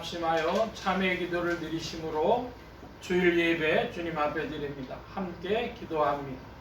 합심하여 참회의 기도를 드리심으로 주일 예배 주님 앞에 드립니다. 함께 기도합니다.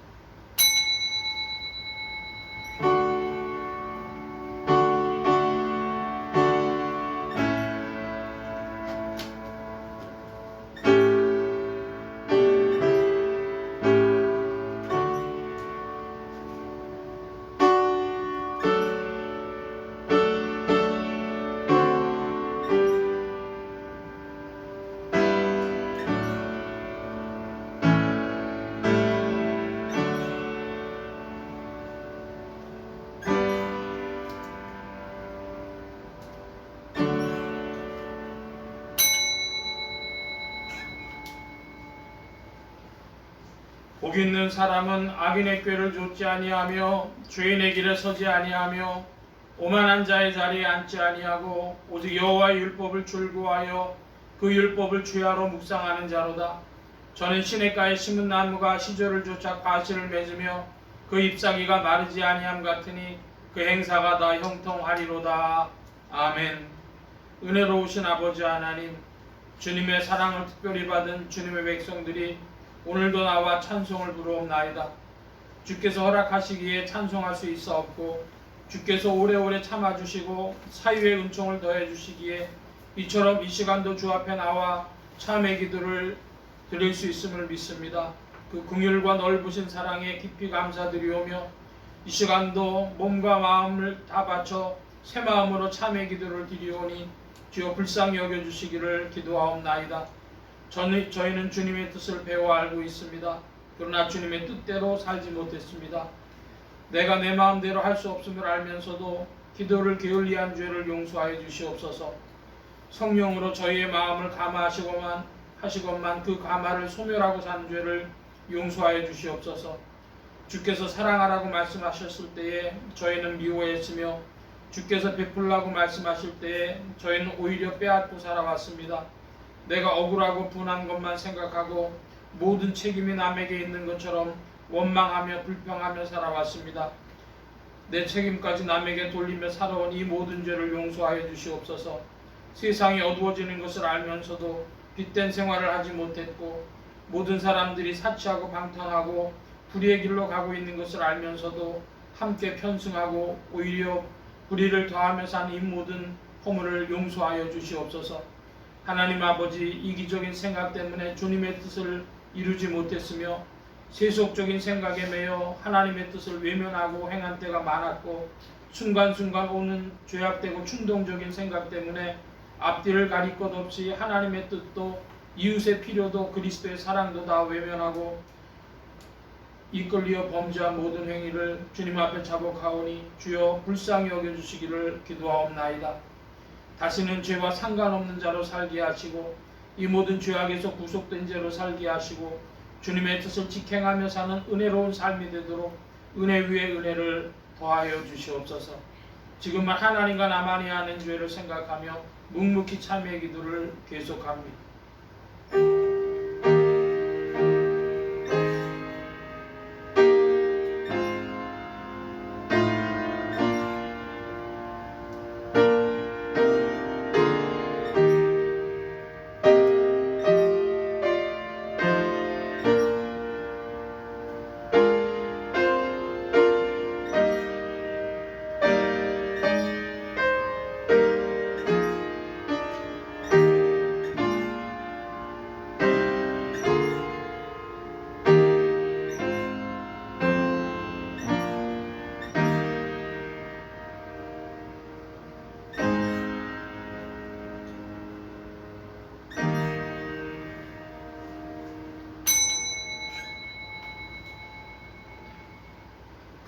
복 있는 사람은 악인의 꾀를 좇지 아니하며 죄인의 길에 서지 아니하며 오만한 자의 자리에 앉지 아니하고 오직 여호와의 율법을 줄구하여 그 율법을 주야로 묵상하는 자로다. 저는 시냇가에 심은 나무가 시절을 쫓아 과실을 맺으며 그 잎사귀가 마르지 아니함 같으니 그 행사가 다 형통하리로다. 아멘. 은혜로우신 아버지 하나님, 주님의 사랑을 특별히 받은 주님의 백성들이 오늘도 나와 찬송을 부르옵나이다. 주께서 허락하시기에 찬송할 수 있사옵고 주께서 오래오래 참아주시고 사유의 은총을 더해주시기에 이처럼 이 시간도 주 앞에 나와 참회 기도를 드릴 수 있음을 믿습니다. 그 긍휼과 넓으신 사랑에 깊이 감사드리오며 이 시간도 몸과 마음을 다 바쳐 새 마음으로 참회 기도를 드리오니 주여 불쌍히 여겨주시기를 기도하옵나이다. 저희는 주님의 뜻을 배워 알고 있습니다. 그러나 주님의 뜻대로 살지 못했습니다. 내가 내 마음대로 할 수 없음을 알면서도 기도를 게을리한 죄를 용서하여 주시옵소서. 성령으로 저희의 마음을 감화하시건만 그 감화를 소멸하고 산 죄를 용서하여 주시옵소서. 주께서 사랑하라고 말씀하셨을 때에 저희는 미워했으며 주께서 베풀라고 말씀하실 때에 저희는 오히려 빼앗고 살아왔습니다. 내가 억울하고 분한 것만 생각하고 모든 책임이 남에게 있는 것처럼 원망하며 불평하며 살아왔습니다. 내 책임까지 남에게 돌리며 살아온 이 모든 죄를 용서하여 주시옵소서. 세상이 어두워지는 것을 알면서도 빛된 생활을 하지 못했고 모든 사람들이 사치하고 방탕하고 불의의 길로 가고 있는 것을 알면서도 함께 편승하고 오히려 불의를 더하며 산 이 모든 허물을 용서하여 주시옵소서. 하나님 아버지, 이기적인 생각 때문에 주님의 뜻을 이루지 못했으며 세속적인 생각에 매여 하나님의 뜻을 외면하고 행한 때가 많았고 순간순간 오는 죄악되고 충동적인 생각 때문에 앞뒤를 가릴 것 없이 하나님의 뜻도 이웃의 필요도 그리스도의 사랑도 다 외면하고 이끌려 범죄한 모든 행위를 주님 앞에 자복하오니 주여 불쌍히 여겨주시기를 기도하옵나이다. 다시는 죄와 상관없는 자로 살게 하시고 이 모든 죄악에서 구속된 자로 살게 하시고 주님의 뜻을 직행하며 사는 은혜로운 삶이 되도록 은혜 위에 은혜를 더하여 주시옵소서. 지금은 하나님과 나만이 하는 죄를 생각하며 묵묵히 참회의 기도를 계속합니다.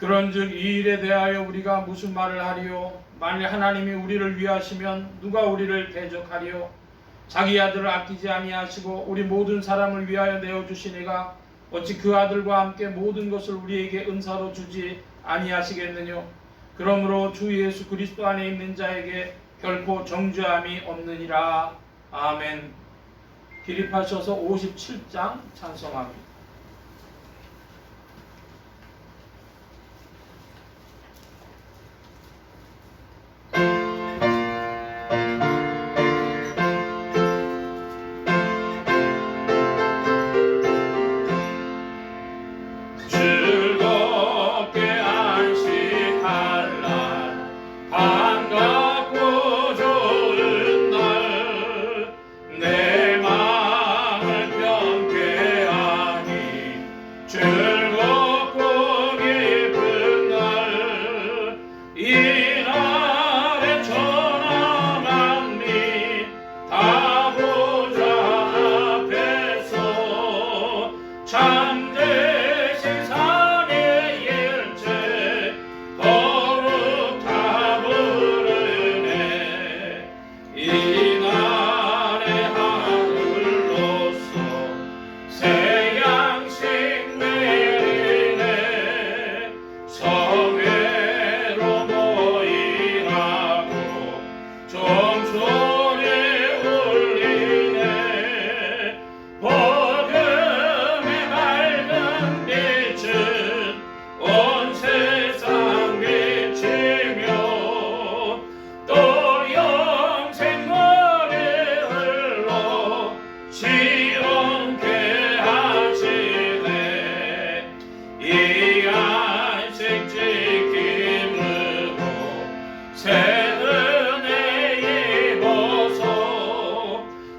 그런즉 이 일에 대하여 우리가 무슨 말을 하리요? 만일 하나님이 우리를 위하시면 누가 우리를 대적하리요? 자기 아들을 아끼지 아니하시고 우리 모든 사람을 위하여 내어주시니가 어찌 그 아들과 함께 모든 것을 우리에게 은사로 주지 아니하시겠느냐? 그러므로 주 예수 그리스도 안에 있는 자에게 결코 정죄함이 없느니라. 아멘. 기립하셔서 57장 찬송합니다.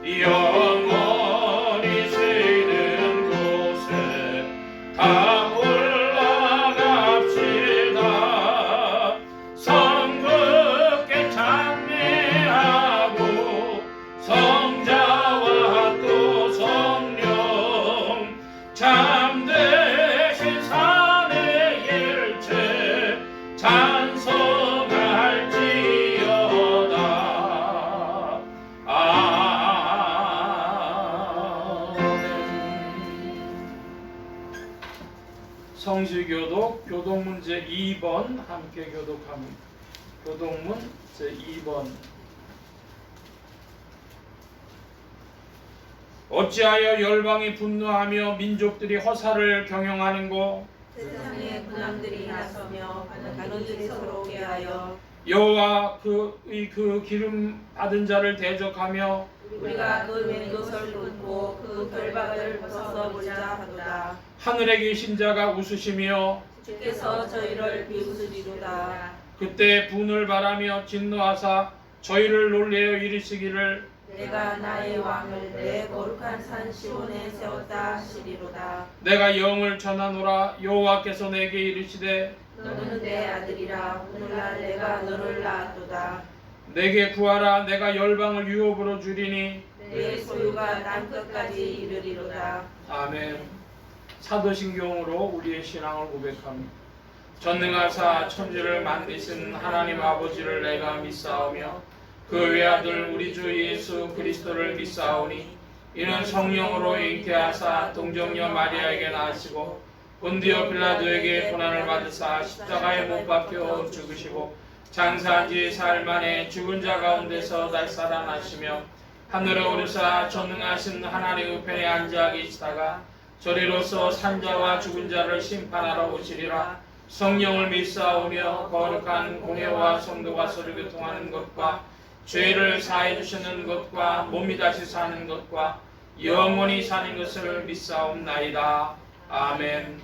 영원히 쉬는 곳에 다 올라갑시다. 성급게 찬미하고 성자와 또 성령 잠드신 산의 일체 찬송할지어다. 성시교독 교독문제 2번 함께 교독합니다. 교독문 제2번. 어찌하여 열방이 분노하며 민족들이 허사를 경영하는고? 세상의 군왕들이 나서며 가누들이 서로 오게하여 여호와 그 기름 받은 자를 대적하며 우리가 그 맹독을 끊고 그 결박을 벗어 보자 하도다. 하늘에 계신 자가 웃으시며 주께서 저희를 비웃으리로다. 그때 분을 바라며 진노하사 저희를 놀래어 이르시기를 내가 나의 왕을 내 거룩한 산 시온에 세웠다 하시리로다. 내가 영을 전하노라. 여호와께서 내게 이르시되 너는 내 아들이라. 오늘날 내가 너를 낳았도다. 내게 구하라. 내가 열방을 유업으로 주리니 내 소유가 땅 끝까지 이르리로다. 아멘. 사도신경으로 우리의 신앙을 고백합니다. 전능하사 천지를 만드신 하나님 아버지를 내가 믿사오며 그 외아들 우리 주 예수 그리스도를 믿사오니 이는 성령으로 잉태하사 동정녀 마리아에게 낳으시고 본디오 빌라도에게 고난을 받으사 십자가에 못 박혀 죽으시고 장사한 지 사흘 만에 죽은 자 가운데서 달살아나시며 하늘에 오르사 전능하신 하나님 우편에 앉아 계시다가 저리로서 산자와 죽은 자를 심판하러 오시리라. 성령을 믿사오며 거룩한 공회와 성도가 서로 교통하는 것과 죄를 사해 주시는 것과 몸이 다시 사는 것과 영원히 사는 것을 믿사옵나이다. 아멘.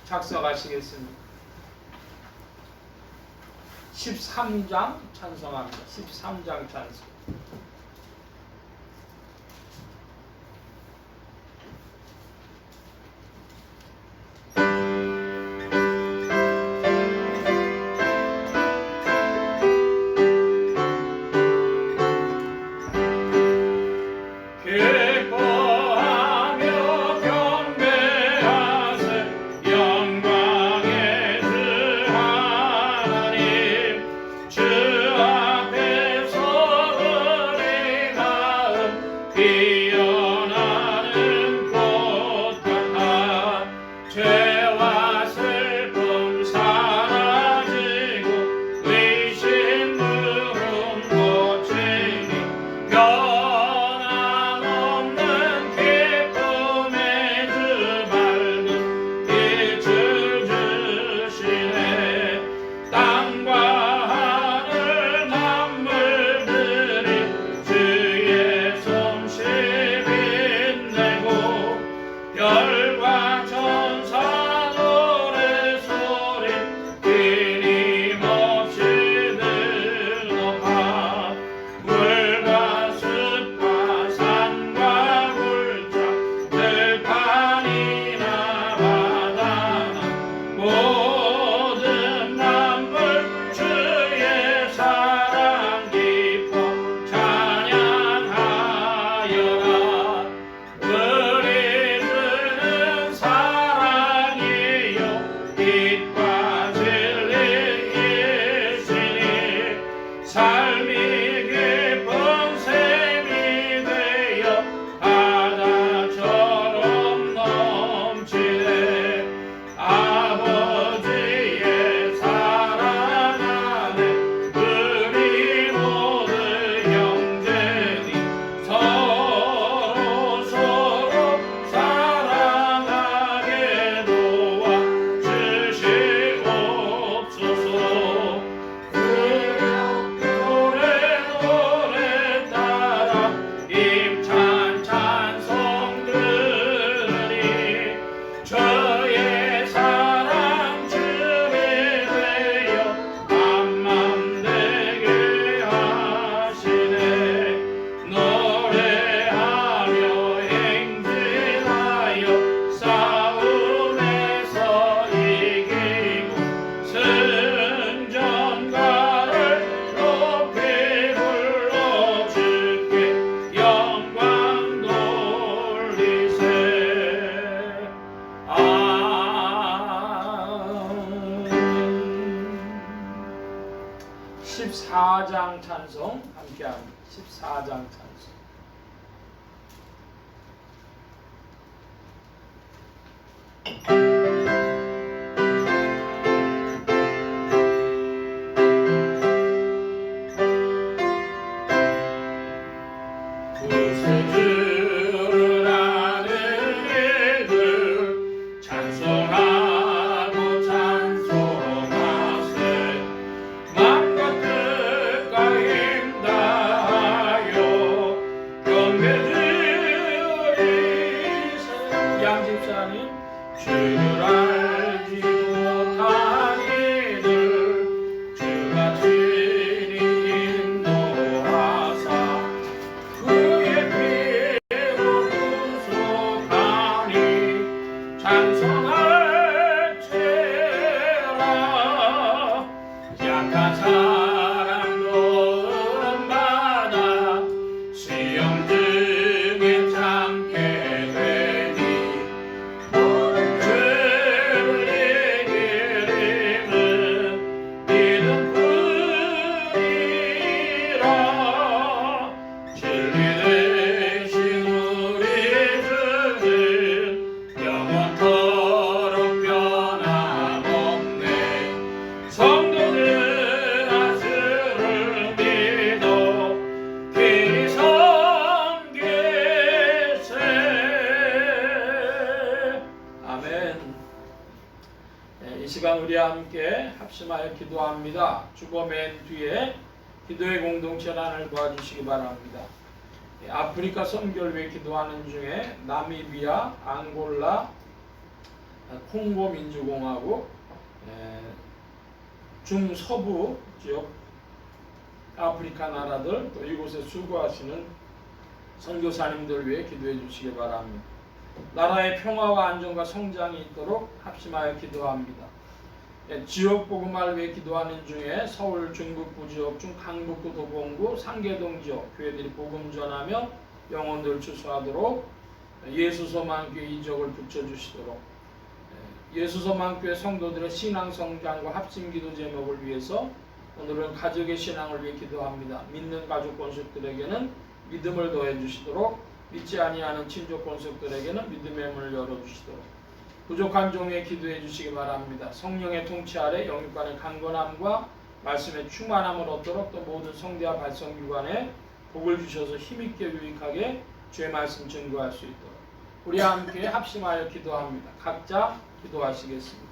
작성하시겠습니다. 13장 찬송합니다. 13장 찬송. 변함없는 14장 찬송 함께합니다. 14장 찬송. 구세주를 아는 이들 찬송하고 찬송하세 맘과 뜻과 힘 다하여 경배드리세. 양집사님 주를 알지 못한 이들 주가 친히 인도하사 그의 피로 구속하니 찬송할지라. 약한 사람도 은받아 시험 등에 참게 되니 모든 죄를 이기리는 믿음뿐이라. 진리 되신 우리 주는 영원토록 변함없네. 성도들 주를 믿어 길이 섬기세. 아멘. 이 시간 우리 함께 합심하여 기도합니다. 주보 맨 뒤에 기도의 공동체를 하나를 도와주시기 바랍니다. 아프리카 선교를 위해 기도하는 중에 나미비아, 앙골라, 콩고 민주공화국, 중서부 지역 아프리카 나라들 또 이곳에 수고하시는 선교사님들 위해 기도해 주시기 바랍니다. 나라의 평화와 안정과 성장이 있도록 합심하여 기도합니다. 지역 복음화를 위해 기도하는 중에 서울 중북부 지역 중 강북구 도봉구 상계동 지역 교회들이 복음 전하며 영혼들 추수하도록 예수소망교회 이적을 붙여주시도록 예수소망교회 성도들의 신앙 성장과 합심기도 제목을 위해서 오늘은 가족의 신앙을 위해 기도합니다. 믿는 가족 권속들에게는 믿음을 더해 주시도록 믿지 아니하는 친족 권속들에게는 믿음의 문을 열어주시도록 부족한 종에 기도해 주시기 바랍니다. 성령의 통치 아래 영육간의 강건함과 말씀의 충만함을 얻도록 또 모든 성대와 발성기관에 복을 주셔서 힘있게 유익하게 주의 말씀 증거할 수 있도록 우리 함께 합심하여 기도합니다. 각자 기도하시겠습니다.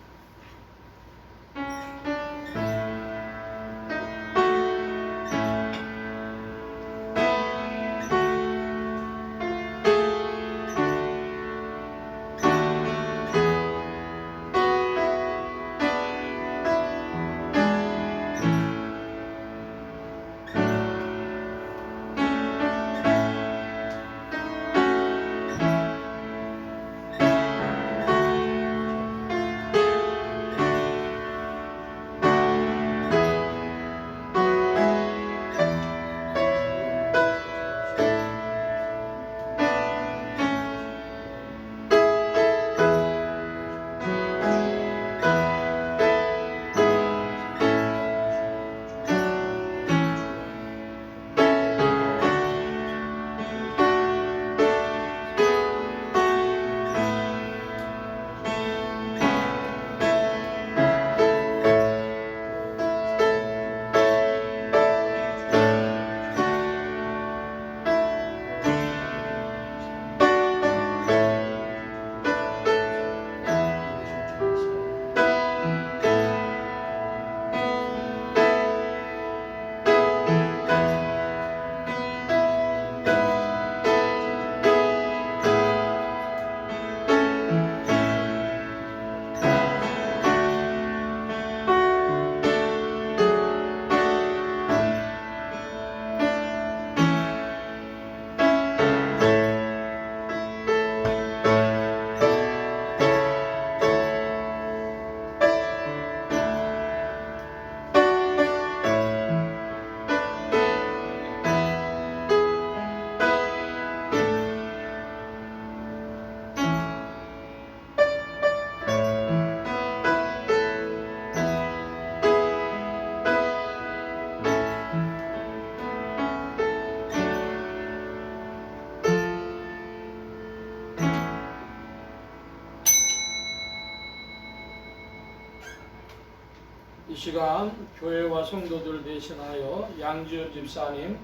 이 시간 교회와 성도들 대신하여 양지은 집사님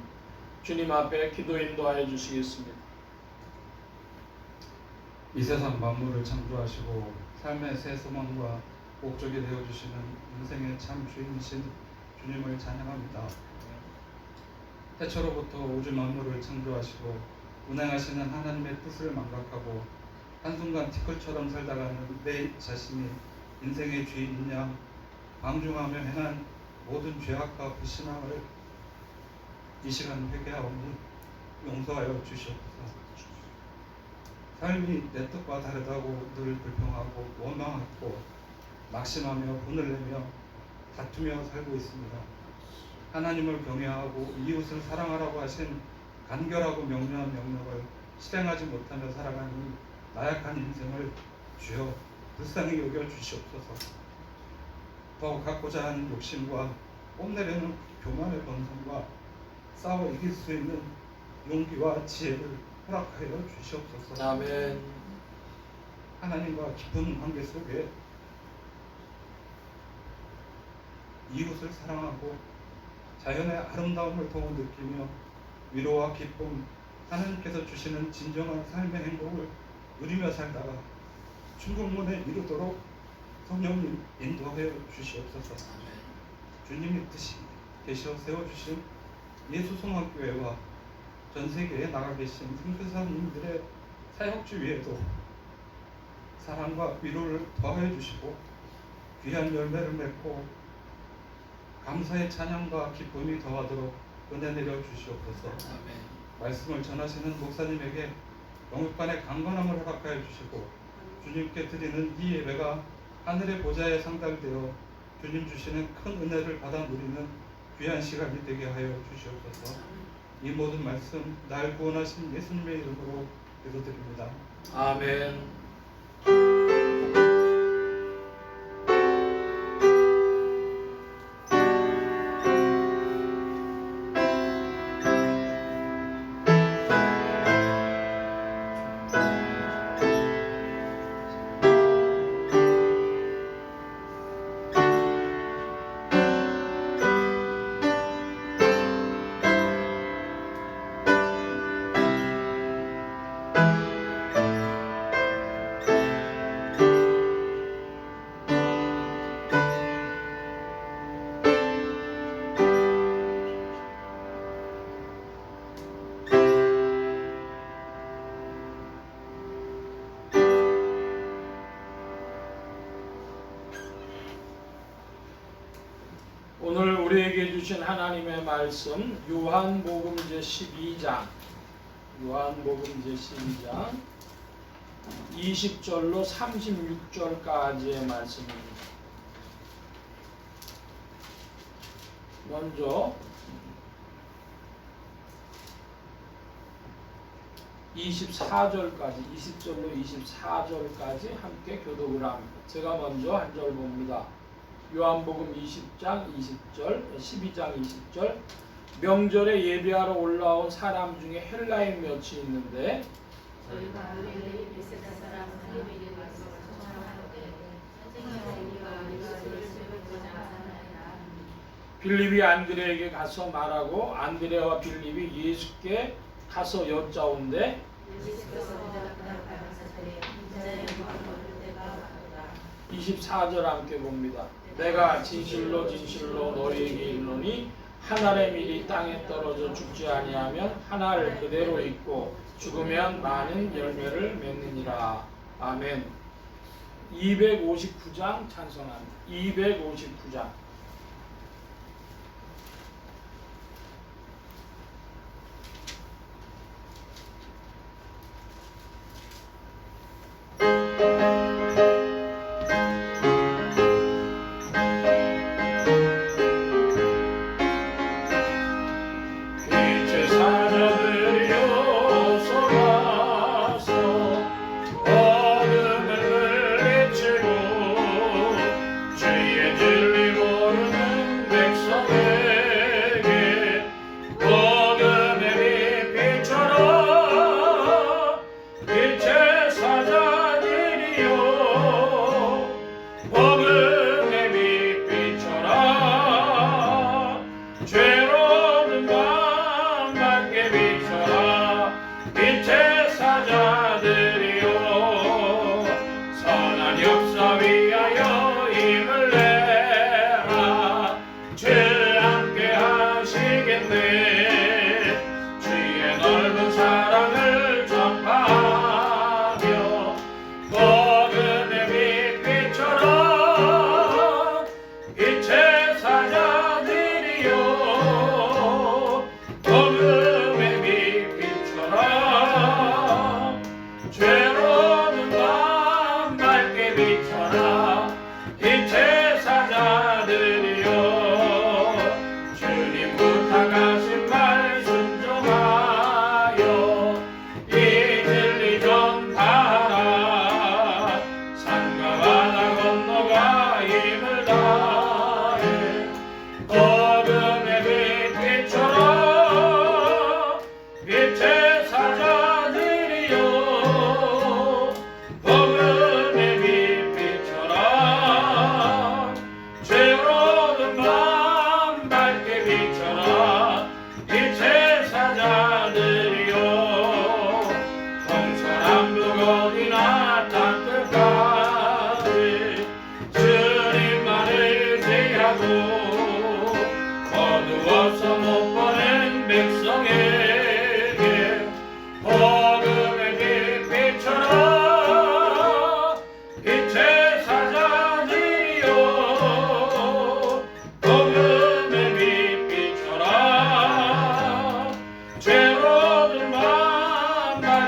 주님 앞에 기도 인도하여 주시겠습니다. 이 세상 만물을 창조하시고 삶의 새 소망과 목적이 되어주시는 인생의 참 주인이신 주님을 찬양합니다. 태초로부터 우주 만물을 창조하시고 운행하시는 하나님의 뜻을 망각하고 한순간 티끌처럼 살다가는 내 자신이 인생의 주인이냐 방중하며 행한 모든 죄악과 불신앙을 이 시간 회개하오니 용서하여 주시옵소서. 삶이 내 뜻과 다르다고 늘 불평하고 원망하고 낙심하며 분을 내며 다투며 살고 있습니다. 하나님을 경외하고 이웃을 사랑하라고 하신 간결하고 명료한 명령을 실행하지 못하며 살아가는 나약한 인생을 주여 불쌍히 여겨 주시옵소서. 더 갖고자 하는 욕심과 뽐내려는 교만의 번성과 싸워 이길 수 있는 용기와 지혜를 허락하여 주시옵소서. 아멘. 하나님과 깊은 관계 속에 이웃을 사랑하고 자연의 아름다움을 더욱 느끼며 위로와 기쁨, 하나님께서 주시는 진정한 삶의 행복을 누리며 살다가 충국문에 이르도록 성령님 인도하여 주시옵소서. 주님이 뜻이 계셔 세워주신 예수송학교회와 전 세계에 나가 계신 선교사님들의 사역주 위에도 사랑과 위로를 더하여 주시고 귀한 열매를 맺고 감사의 찬양과 기쁨이 더하도록 은혜 내려 주시옵소서. 아멘. 말씀을 전하시는 목사님에게 영육간의 강건함을 허락하여 주시고 주님께 드리는 이 예배가 하늘의 보좌에 상달되어 주님 주시는 큰 은혜를 받아 누리는 귀한 시간이 되게 하여 주시옵소서. 이 모든 말씀 날 구원하신 예수님의 이름으로 기도드립니다. 아멘. 오늘 우리에게 주신 하나님의 말씀 요한복음 제12장 20절로 36절까지의 말씀입니다. 먼저 24절까지 20절로 24절까지 함께 교독을 합니다. 제가 먼저 한 절 봅니다. 요한복음 20장 20절, 12장 20절. 명절에 예배하러 올라온 사람 중에 헬라인 몇이 있는데 저희가 빌립 베세다 사람 필립에게 가서 청하노되 선생님과 우리가 예수를 보자 하나이다. 빌립이 안드레에게 가서 말하고 안드레와 빌립이 예수께 가서 여짜온대 예수께서 대답하시되 인자의 영광을 내가 받으라. 24절 함께 봅니다. 내가 진실로 진실로 너희에게 이르노니 한 알의 밀이 땅에 떨어져 죽지 아니하면 한 알 그대로 있고 죽으면 많은 열매를 맺느니라. 아멘. 259장 찬송합니다. 259장. 어둠을 물리치고 주의 진리로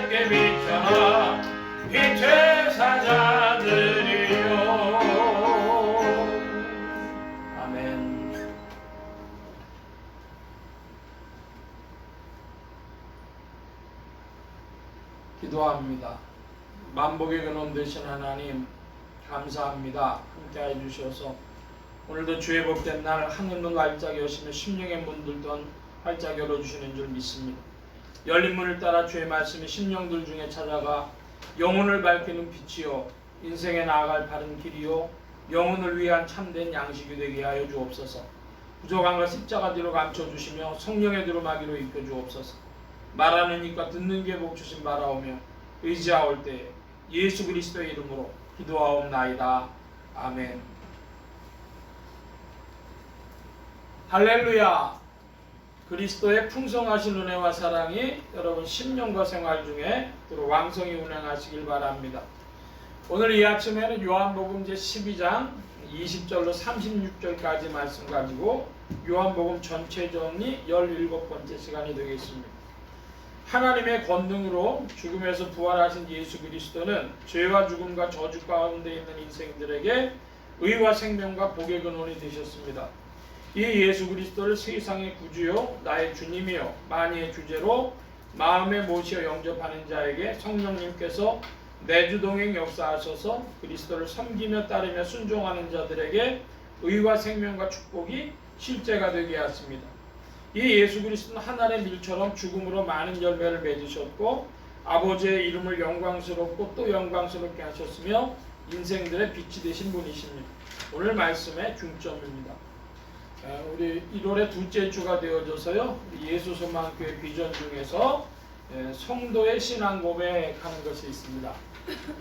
밝게 비춰라 빛의 사자들이여. 아멘. 기도합니다. 만복의 근원 되신 하나님 감사합니다. 함께해 주셔서 오늘도 주의 복된 날 하늘문 활짝 여시며 심령의 문들 또한 활짝 열어주시는 줄 믿습니다. 열린 문을 따라 주의 말씀이 심령들 중에 찾아가 영혼을 밝히는 빛이요 인생에 나아갈 바른 길이요 영혼을 위한 참된 양식이 되게 하여 주옵소서. 부족한 것 십자가 뒤로 감춰주시며 성령의 두루마기로 입혀 주옵소서. 말하는 입과 듣는 귀에 복 주신 바라오며 의지하올 때에 예수 그리스도의 이름으로 기도하옵나이다. 아멘. 할렐루야. 그리스도의 풍성하신 은혜와 사랑이 여러분 심령과 생활 중에 또 왕성히 운행하시길 바랍니다. 오늘 이 아침에는 요한복음 제12장 20절로 36절까지 말씀 가지고 요한복음 전체 정리 17번째 시간이 되겠습니다. 하나님의 권능으로 죽음에서 부활하신 예수 그리스도는 죄와 죽음과 저주 가운데 있는 인생들에게 의와 생명과 복의 근원이 되셨습니다. 이 예수 그리스도를 세상의 구주요 나의 주님이요 만유의 주제로 마음에 모시어 영접하는 자에게 성령님께서 내주동행 역사하셔서 그리스도를 섬기며 따르며 순종하는 자들에게 의와 생명과 축복이 실제가 되게 하십니다. 이 예수 그리스도는 하늘의 밀처럼 죽음으로 많은 열매를 맺으셨고 아버지의 이름을 영광스럽고 또 영광스럽게 하셨으며 인생들의 빛이 되신 분이십니다. 오늘 말씀의 중점입니다. 우리 1월의 둘째 주가 되어져서요. 예수소망교회 비전 중에서 성도의 신앙 고백하는 것이 있습니다.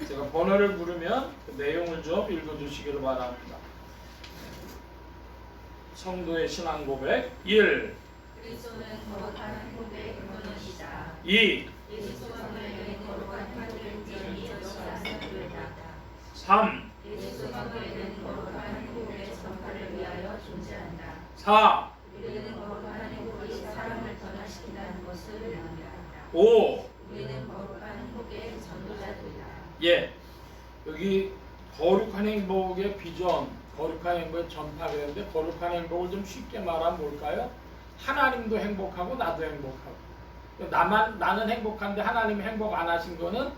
제가 번호를 부르면 그 내용을 좀 읽어주시기를 바랍니다. 성도의 신앙 고백 1. 그리스도는 거룩한 후대의 근원이다. 2. 예수소망교회는 거룩한 후대의 역사사교회다. 3. 예수소망교회는 거룩한 후대의 전파를 위하여 존재한다. 4. 우리는 거룩한 행복이 사람을 변화시킨다는 것을 의미한다. 5. 우리는 거룩한 행복의 전도자들이다. 예, 여기 거룩한 행복의 비전, 거룩한 행복의 전파 그랬는데 거룩한 행복을 좀 쉽게 말하면 뭘까요? 하나님도 행복하고 나도 행복하고. 나는 행복한데 하나님 행복 안 하신 거는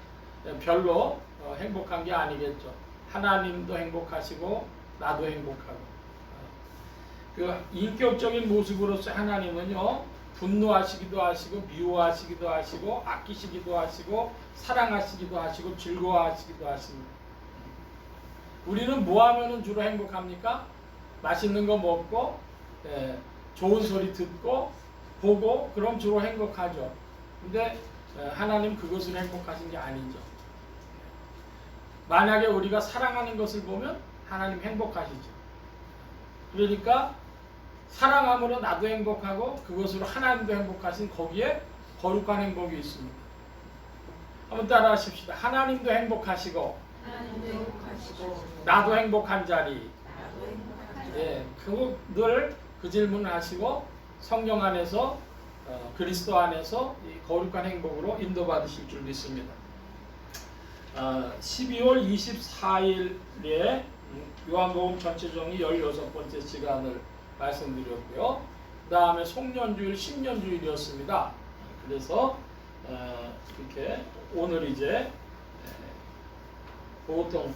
별로 행복한 게 아니겠죠. 하나님도 행복하시고 나도 행복하고. 그 인격적인 모습으로서 하나님은요 분노하시기도 하시고 미워하시기도 하시고 아끼시기도 하시고 사랑하시기도 하시고 즐거워하시기도 하십니다. 우리는 뭐 하면은 주로 행복합니까? 맛있는 거 먹고 좋은 소리 듣고 보고 그럼 주로 행복하죠. 근데 하나님 그것을 행복하신 게 아니죠. 만약에 우리가 사랑하는 것을 보면 하나님 행복하시죠. 그러니까 사랑함으로 나도 행복하고 그것으로 하나님도 행복하신 거기에 거룩한 행복이 있습니다. 한번 따라 하십시다. 하나님도 행복하시고 하나님도 행복하시고 나도 행복한 자리. 나도 행복한 자. 예, 늘 그 질문을 하시고 성령 안에서 그리스도 안에서 이 거룩한 행복으로 인도받으실 줄 믿습니다. 12월 24일에 요한복음 전체 정리 16번째 시간을 말씀드렸고요. 그 다음에 송년주일, 신년주일이었습니다. 그래서 이렇게 오늘 이제 보통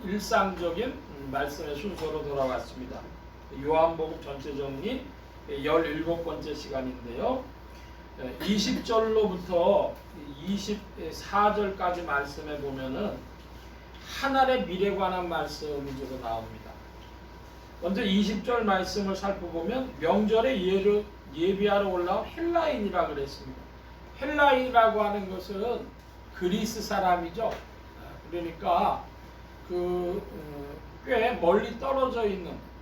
일상적인 말씀의 순서로 돌아왔습니다. 요한복음 전체 정리 17번째 시간인데요. 20절로부터 24절까지 말씀에 보면은 하늘의 미래에 관한 말씀이 주로 나옵니다. 먼저 20절 말씀을 살펴보면 명절에 예비하러 올라온 헬라인이라 그랬습니다. 헬라인이라고 하는 것은 그리스 사람이죠. 그러니까 꽤 멀리 떨어져 있는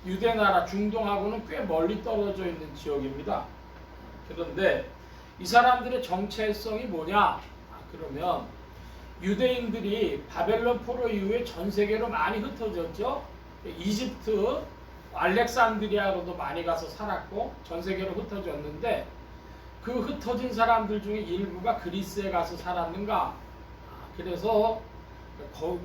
유대 나라 중동하고는 꽤 멀리 떨어져 있는 지역입니다. 그런데 이 사람들의 정체성이 뭐냐? 그러면 유대인들이 바벨론 포로 이후에 전 세계로 많이 흩어졌죠. 이집트, 알렉산드리아로도 많이 가서 살았고 전 세계로 흩어졌는데 그 흩어진 사람들 중에 일부가 그리스에 가서 살았는가? 그래서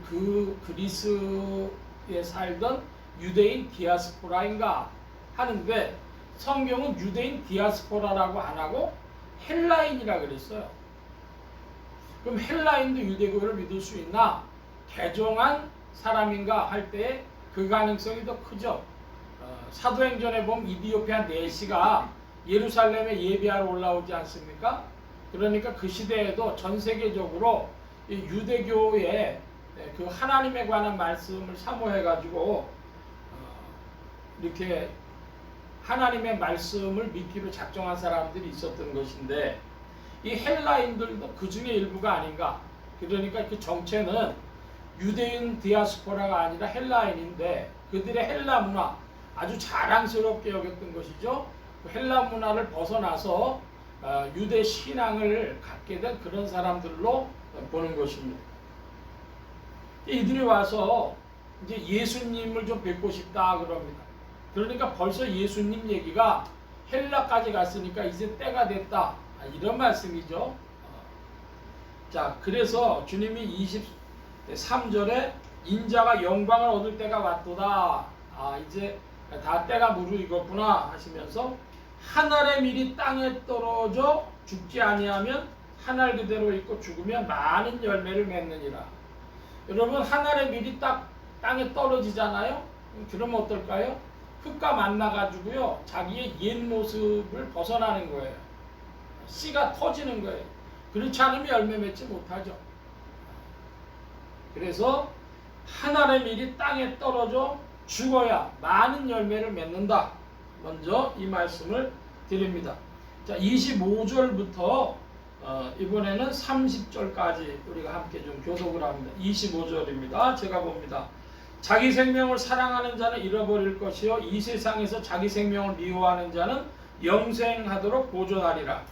그 그리스에 살던 유대인 디아스포라인가 하는데 성경은 유대인 디아스포라라고 안 하고 헬라인이라 그랬어요. 그럼 헬라인도 유대교를 믿을 수 있나? 개종한 사람인가 할 때 그 가능성이 더 크죠. 사도행전에 보면 이디오피아 내시가 예루살렘에 예배하러 올라오지 않습니까? 그러니까 그 시대에도 전 세계적으로 이 유대교의 그 하나님에 관한 말씀을 사모해가지고 이렇게 하나님의 말씀을 믿기로 작정한 사람들이 있었던 것인데 이 헬라인들도 그 중에 일부가 아닌가. 그러니까 그 정체는 유대인 디아스포라가 아니라 헬라인인데 그들의 헬라 문화 아주 자랑스럽게 여겼던 것이죠. 그 헬라 문화를 벗어나서 유대 신앙을 갖게 된 그런 사람들로 보는 것입니다. 이들이 와서 이제 예수님을 좀 뵙고 싶다 그럽니다. 그러니까 벌써 예수님 얘기가 헬라까지 갔으니까 이제 때가 됐다. 이런 말씀이죠. 자, 그래서 주님이 23절에 인자가 영광을 얻을 때가 왔도다. 이제 다 때가 무르익었구나 하시면서 한 알의 밀이 땅에 떨어져 죽지 아니하면 한 알 그대로 있고 죽으면 많은 열매를 맺느니라. 여러분, 한 알의 밀이 땅에 떨어지잖아요. 그러면 어떨까요? 흙과 만나가지고요 자기의 옛 모습을 벗어나는 거예요. 씨가 터지는 거예요. 그렇지 않으면 열매 맺지 못하죠. 그래서 한 알의 밀이 땅에 떨어져 죽어야 많은 열매를 맺는다. 먼저 이 말씀을 드립니다. 자, 25절부터 이번에는 30절까지 우리가 함께 좀 교독을 합니다. 25절입니다. 제가 봅니다. 자기 생명을 사랑하는 자는 잃어버릴 것이요 이 세상에서 자기 생명을 미워하는 자는 영생하도록 보존하리라.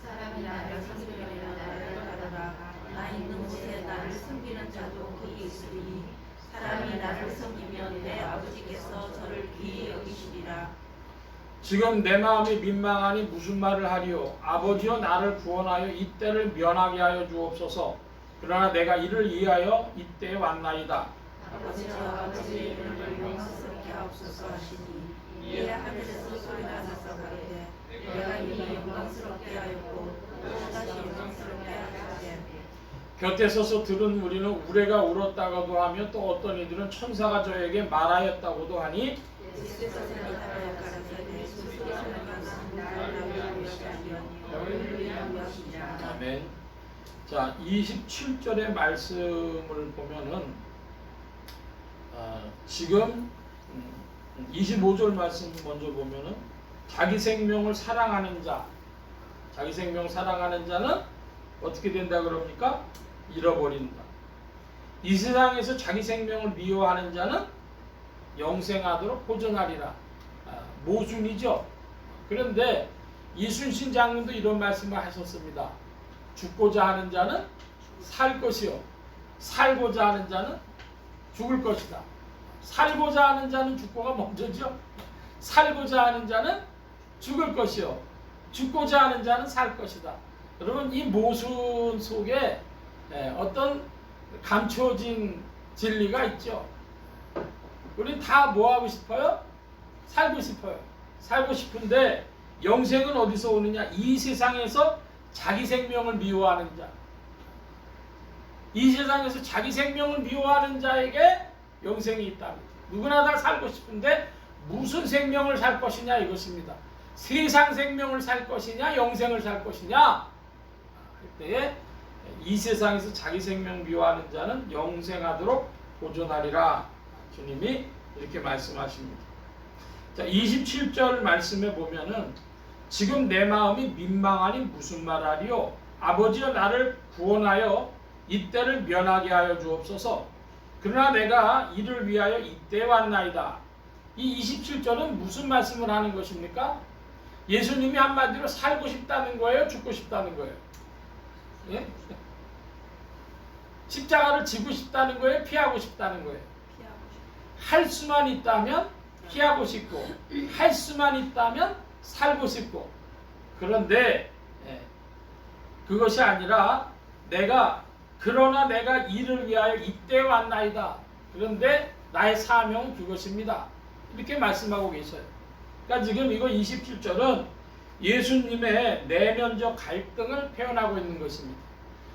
사람이 나를 섬기려면 나를 따르라. 나 있는 곳에 나를 섬기는 자도 거기 있으리. 사람이 나를 섬기면 내 아버지께서 저를 귀히 여기시리라. 지금 내 마음이 민망하니 무슨 말을 하리요? 아버지여 나를 구원하여 이때를 면하게 하여 주옵소서. 그러나 내가 이를 이해하여 이때에 왔나이다. 아버지의 이름을 영광스럽게 하옵소서 하시니 이에 하늘에서 소리가 나서 가로되 내가 이미 영광스럽게 하였고 또 다시 영광스럽게 하시되 곁에 서서 들은 우리는 우레가 울었다고도 하며 또 어떤 이들은 천사가 저에게 말하였다고도 하니 예수께서 생각하여 가라사대 스스로 생각하는 나를 위하시 아니하니요 너희를 위한 것이니라. 아멘. 자, 27절의 말씀을 보면은 지금 25절 말씀 먼저 보면은 자기 생명을 사랑하는 자, 자기 생명 사랑하는 자는 어떻게 된다 그럽니까? 잃어버린다. 이 세상에서 자기 생명을 미워하는 자는 영생하도록 보존하리라. 모순이죠. 그런데 이순신 장군도 이런 말씀을 하셨습니다. 죽고자 하는 자는 살 것이요 살고자 하는 자는 죽을 것이다. 살고자 하는 자는 죽고가 먼저죠. 살고자 하는 자는 죽을 것이요 죽고자 하는 자는 살 것이다. 여러분, 이 모순 속에 어떤 감춰진 진리가 있죠. 우리 다 뭐 하고 싶어요? 살고 싶어요. 살고 싶은데 영생은 어디서 오느냐? 이 세상에서 자기 생명을 미워하는 자, 이 세상에서 자기 생명을 미워하는 자에게 영생이 있답니다. 누구나 다 살고 싶은데 무슨 생명을 살 것이냐 이것입니다. 세상 생명을 살 것이냐 영생을 살 것이냐 할 때에 이 세상에서 자기 생명 미워하는 자는 영생하도록 보존하리라. 주님이 이렇게 말씀하십니다. 자, 27절 말씀에 보면은 지금 내 마음이 민망하니 무슨 말하리요? 아버지여 나를 구원하여 이때를 면하게 하여 주옵소서. 그러나 내가 이를 위하여 이때에 왔나이다. 이 27절은 무슨 말씀을 하는 것입니까? 예수님이 한마디로 살고 싶다는 거예요? 죽고 싶다는 거예요? 예? 십자가를 지고 싶다는 거예요? 피하고 싶다는 거예요? 할 수만 있다면 피하고 싶고 할 수만 있다면 살고 싶고, 그런데 그것이 아니라 그러나 내가 이를 위하여 이때 왔나이다. 그런데 나의 사명은 그것입니다. 이렇게 말씀하고 계셔요. 그러니까 지금 이거 27절은 예수님의 내면적 갈등을 표현하고 있는 것입니다.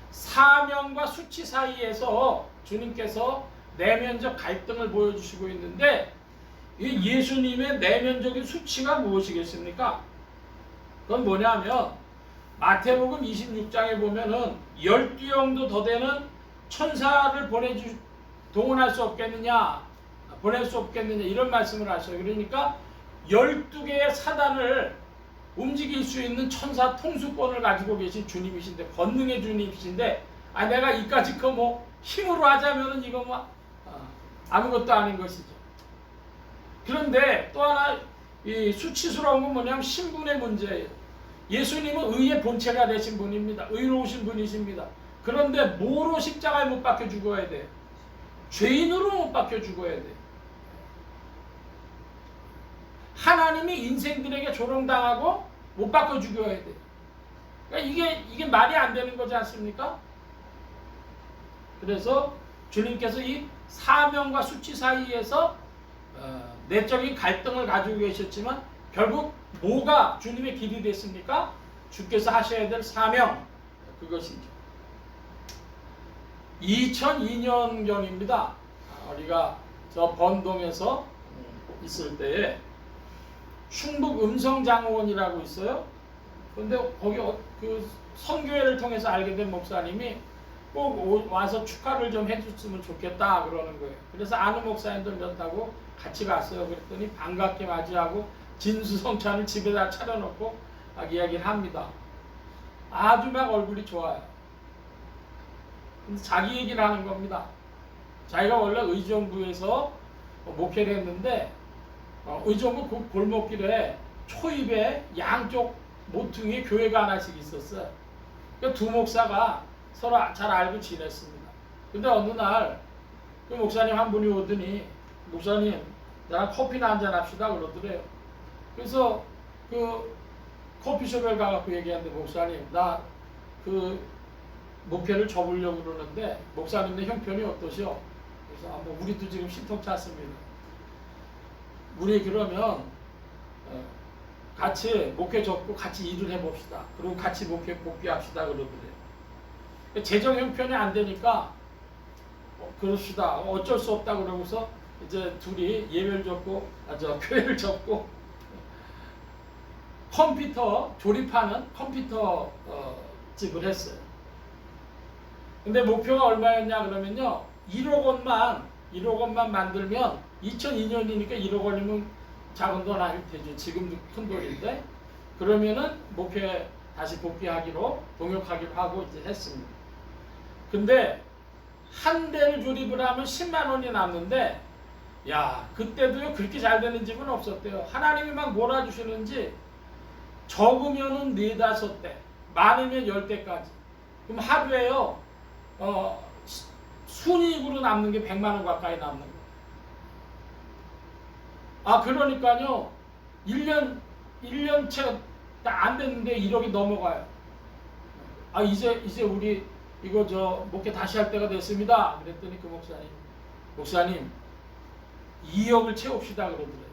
사명과 수치 사이에서 주님께서 내면적 갈등을 보여주시고 있는데 이 예수님의 내면적인 수치가 무엇이겠습니까? 그건 뭐냐면 마태복음 26장에 보면은 12영도 더 되는 천사를 동원할 수 없겠느냐, 보낼 수 없겠느냐 이런 말씀을 하셔요. 그러니까 12개의 사단을 움직일 수 있는 천사 통수권을 가지고 계신 주님이신데, 권능의 주님이신데, 내가 이까짓 거 뭐 힘으로 하자면은 이거 뭐 아무것도 아닌 것이죠. 그런데 또 하나 이 수치스러운 건 뭐냐면 신분의 문제예요. 예수님은 의의 본체가 되신 분입니다. 의로우신 분이십니다. 그런데 뭐로 십자가에 못 박혀 죽어야 돼요? 죄인으로 못 박혀 죽어야 돼요. 하나님이 인생들에게 조롱당하고 못 박혀 죽어야 돼요. 그러니까 이게 말이 안 되는 거지 않습니까? 그래서 주님께서 이 사명과 수치 사이에서 내적인 갈등을 가지고 계셨지만 결국 뭐가 주님의 길이 됐습니까? 주께서 하셔야 될 사명, 그것이죠. 2002년경입니다. 우리가 저 번동에서 있을 때에 충북 음성장로원이라고 있어요. 그런데 거기 그 선교회를 통해서 알게 된 목사님이 꼭 와서 축하를 좀 해줬으면 좋겠다 그러는 거예요. 그래서 아는 목사님들 몇하고 같이 갔어요. 그랬더니 반갑게 맞이하고 진수성찬을 집에다 차려놓고 막 이야기를 합니다. 아주 막 얼굴이 좋아요. 근데 자기 얘기를 하는 겁니다. 자기가 원래 의정부에서 목회를 했는데 의정부 그 골목길에 초입에 양쪽 모퉁이에 교회가 하나씩 있었어요. 그 두 목사가 서로 잘 알고 지냈습니다. 근데 어느 날 그 목사님 한 분이 오더니 목사님 나랑 커피나 한잔 합시다 그러더래요. 그래서 그 커피숍에 가서 얘기하는데 목사님 나 그 목회를 접으려고 그러는데 목사님의 형편이 어떠시오? 그래서 뭐 우리도 지금 신통찮습니다. 우리 그러면 같이 목회 접고 같이 일을 해봅시다. 그리고 같이 목회 복귀합시다 그러더래요. 재정 형편이 안 되니까 그럽시다. 어쩔 수 없다 그러고서 이제 둘이 예배를 접고 교회를 접고 컴퓨터 조립하는 컴퓨터 집을 했어요. 근데 목표가 얼마였냐 그러면요 1억 원만 만들면 2002년이니까 1억 원이면 작은 돈 아닐 테죠. 지금도 큰 돈인데 그러면은 목회 다시 복귀하기로 동역하기로 하고 이제 했습니다. 근데 한 대를 조립을 하면 10만 원이 남는데 야 그때도요 그렇게 잘 되는 집은 없었대요. 하나님이 막 몰아주시는지 적으면은 4-5대 많으면 10대까지 그럼 하루에요 순이익으로 남는 게 100만 원 가까이 남는 거예요. 그러니까요 1년 채 안 됐는데 1억이 넘어가요. 이제 우리 이거 목회 다시 할 때가 됐습니다. 그랬더니 그 목사님 2억을 채웁시다 그러더래요.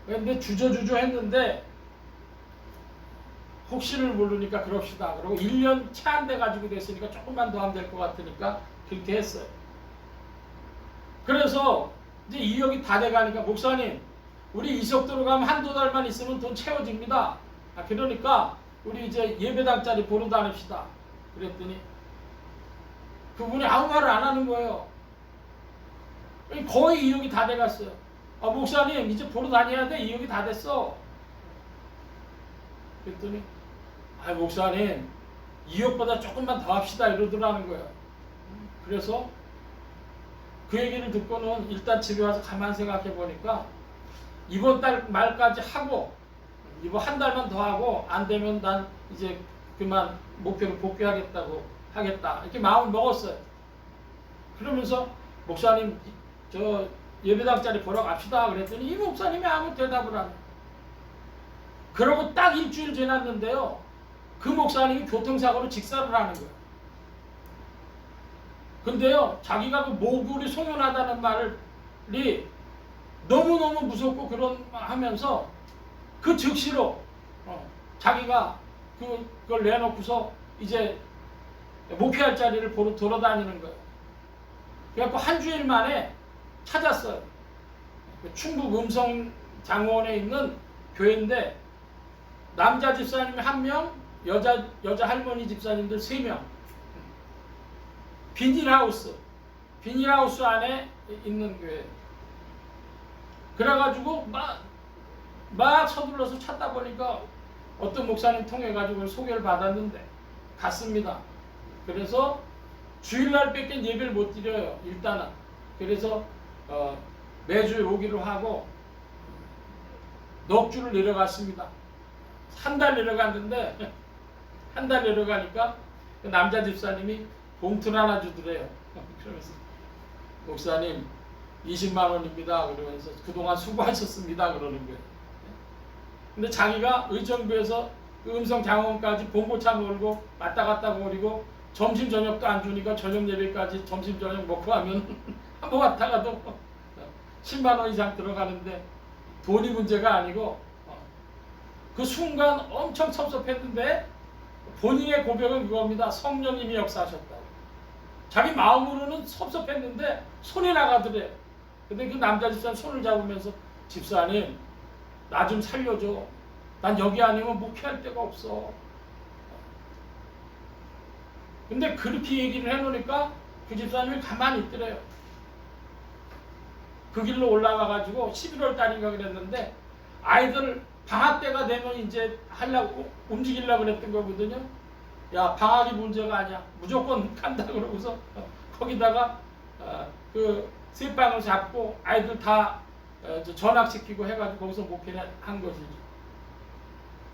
그런데 주저주저 했는데 혹시를 모르니까 그럽시다. 그리고 1년 채 안 돼 가지고 됐으니까 조금만 더 하면 될 것 같으니까 그렇게 했어요. 그래서 이제 2억이 다 돼가니까 목사님 우리 이 속도로 가면 한두 달만 있으면 돈 채워집니다. 그러니까 우리 이제 예배당짜리 보러 다닙시다. 그랬더니 그분이 아무 말을 안 하는 거예요. 거의 2억이 다 돼갔어요. 목사님 이제 보러 다녀야 돼. 2억이 다 됐어. 그랬더니 목사님 2억보다 조금만 더 합시다 이러더라는 거예요. 그래서 그 얘기를 듣고는 일단 집에 와서 가만 생각해 보니까 이번 달 말까지 하고 이번 한 달만 더 하고 안 되면 난 이제 그만 목표를 복귀하겠다 이렇게 마음을 먹었어요. 그러면서 목사님 저 예배당짜리 보러 갑시다 그랬더니 이 목사님이 아무 대답을 안 해요. 그러고 딱 일주일 지났는데요 그 목사님이 교통사고로 직사를 하는 거예요. 근데요, 자기가 그 모굴이 송연하다는 말이 너무너무 무섭고 그런 하면서 그 즉시로 자기가 그걸 내놓고서 이제 목회할 자리를 보러 돌아다니는 거예요. 그래갖고 한 주일 만에 찾았어요. 충북 음성장원에 있는 교회인데 남자 집사님 1명, 여자 할머니 집사님들 3명. 비닐하우스 안에 있는 교회. 그래가지고 막 서둘러서 찾다 보니까 어떤 목사님 통해 가지고 소개를 받았는데 갔습니다. 그래서 주일날 밖에 예배를 못 드려요. 일단은. 그래서 매주 오기로 하고 넉 주를 내려갔습니다. 한 달 내려갔는데 한 달 내려가니까 그 남자 집사님이 봉투를 하나 주더래요. 그러면서 목사님 20만 원입니다. 그러면서 그동안 수고하셨습니다. 그러는 거예요. 근데 자기가 의정부에서 그 음성장원까지 봉고차 몰고 왔다 갔다 거리고 점심 저녁도 안 주니까 저녁 예배까지 점심 저녁 먹고 하면 한번 왔다가도 10만 원 이상 들어가는데 돈이 문제가 아니고 그 순간 엄청 섭섭했는데 본인의 고백은 그겁니다. 성령님이 역사하셨다고. 자기 마음으로는 섭섭했는데 손이 나가더래. 근데 그 남자 집사님 손을 잡으면서 집사님 나 좀 살려줘. 난 여기 아니면 목회할 데가 없어. 근데 그렇게 얘기를 해놓으니까 그 집사님이 가만히 있더래요. 그 길로 올라가가지고 11월 달인가 그랬는데 아이들 방학 때가 되면 이제 움직이려고 그랬던 거거든요. 야, 방학이 문제가 아니야. 무조건 간다 그러고서 거기다가 그 쇠방을 잡고 아이들 다 전학시키고 해가지고 거기서 목회를 한 것이죠.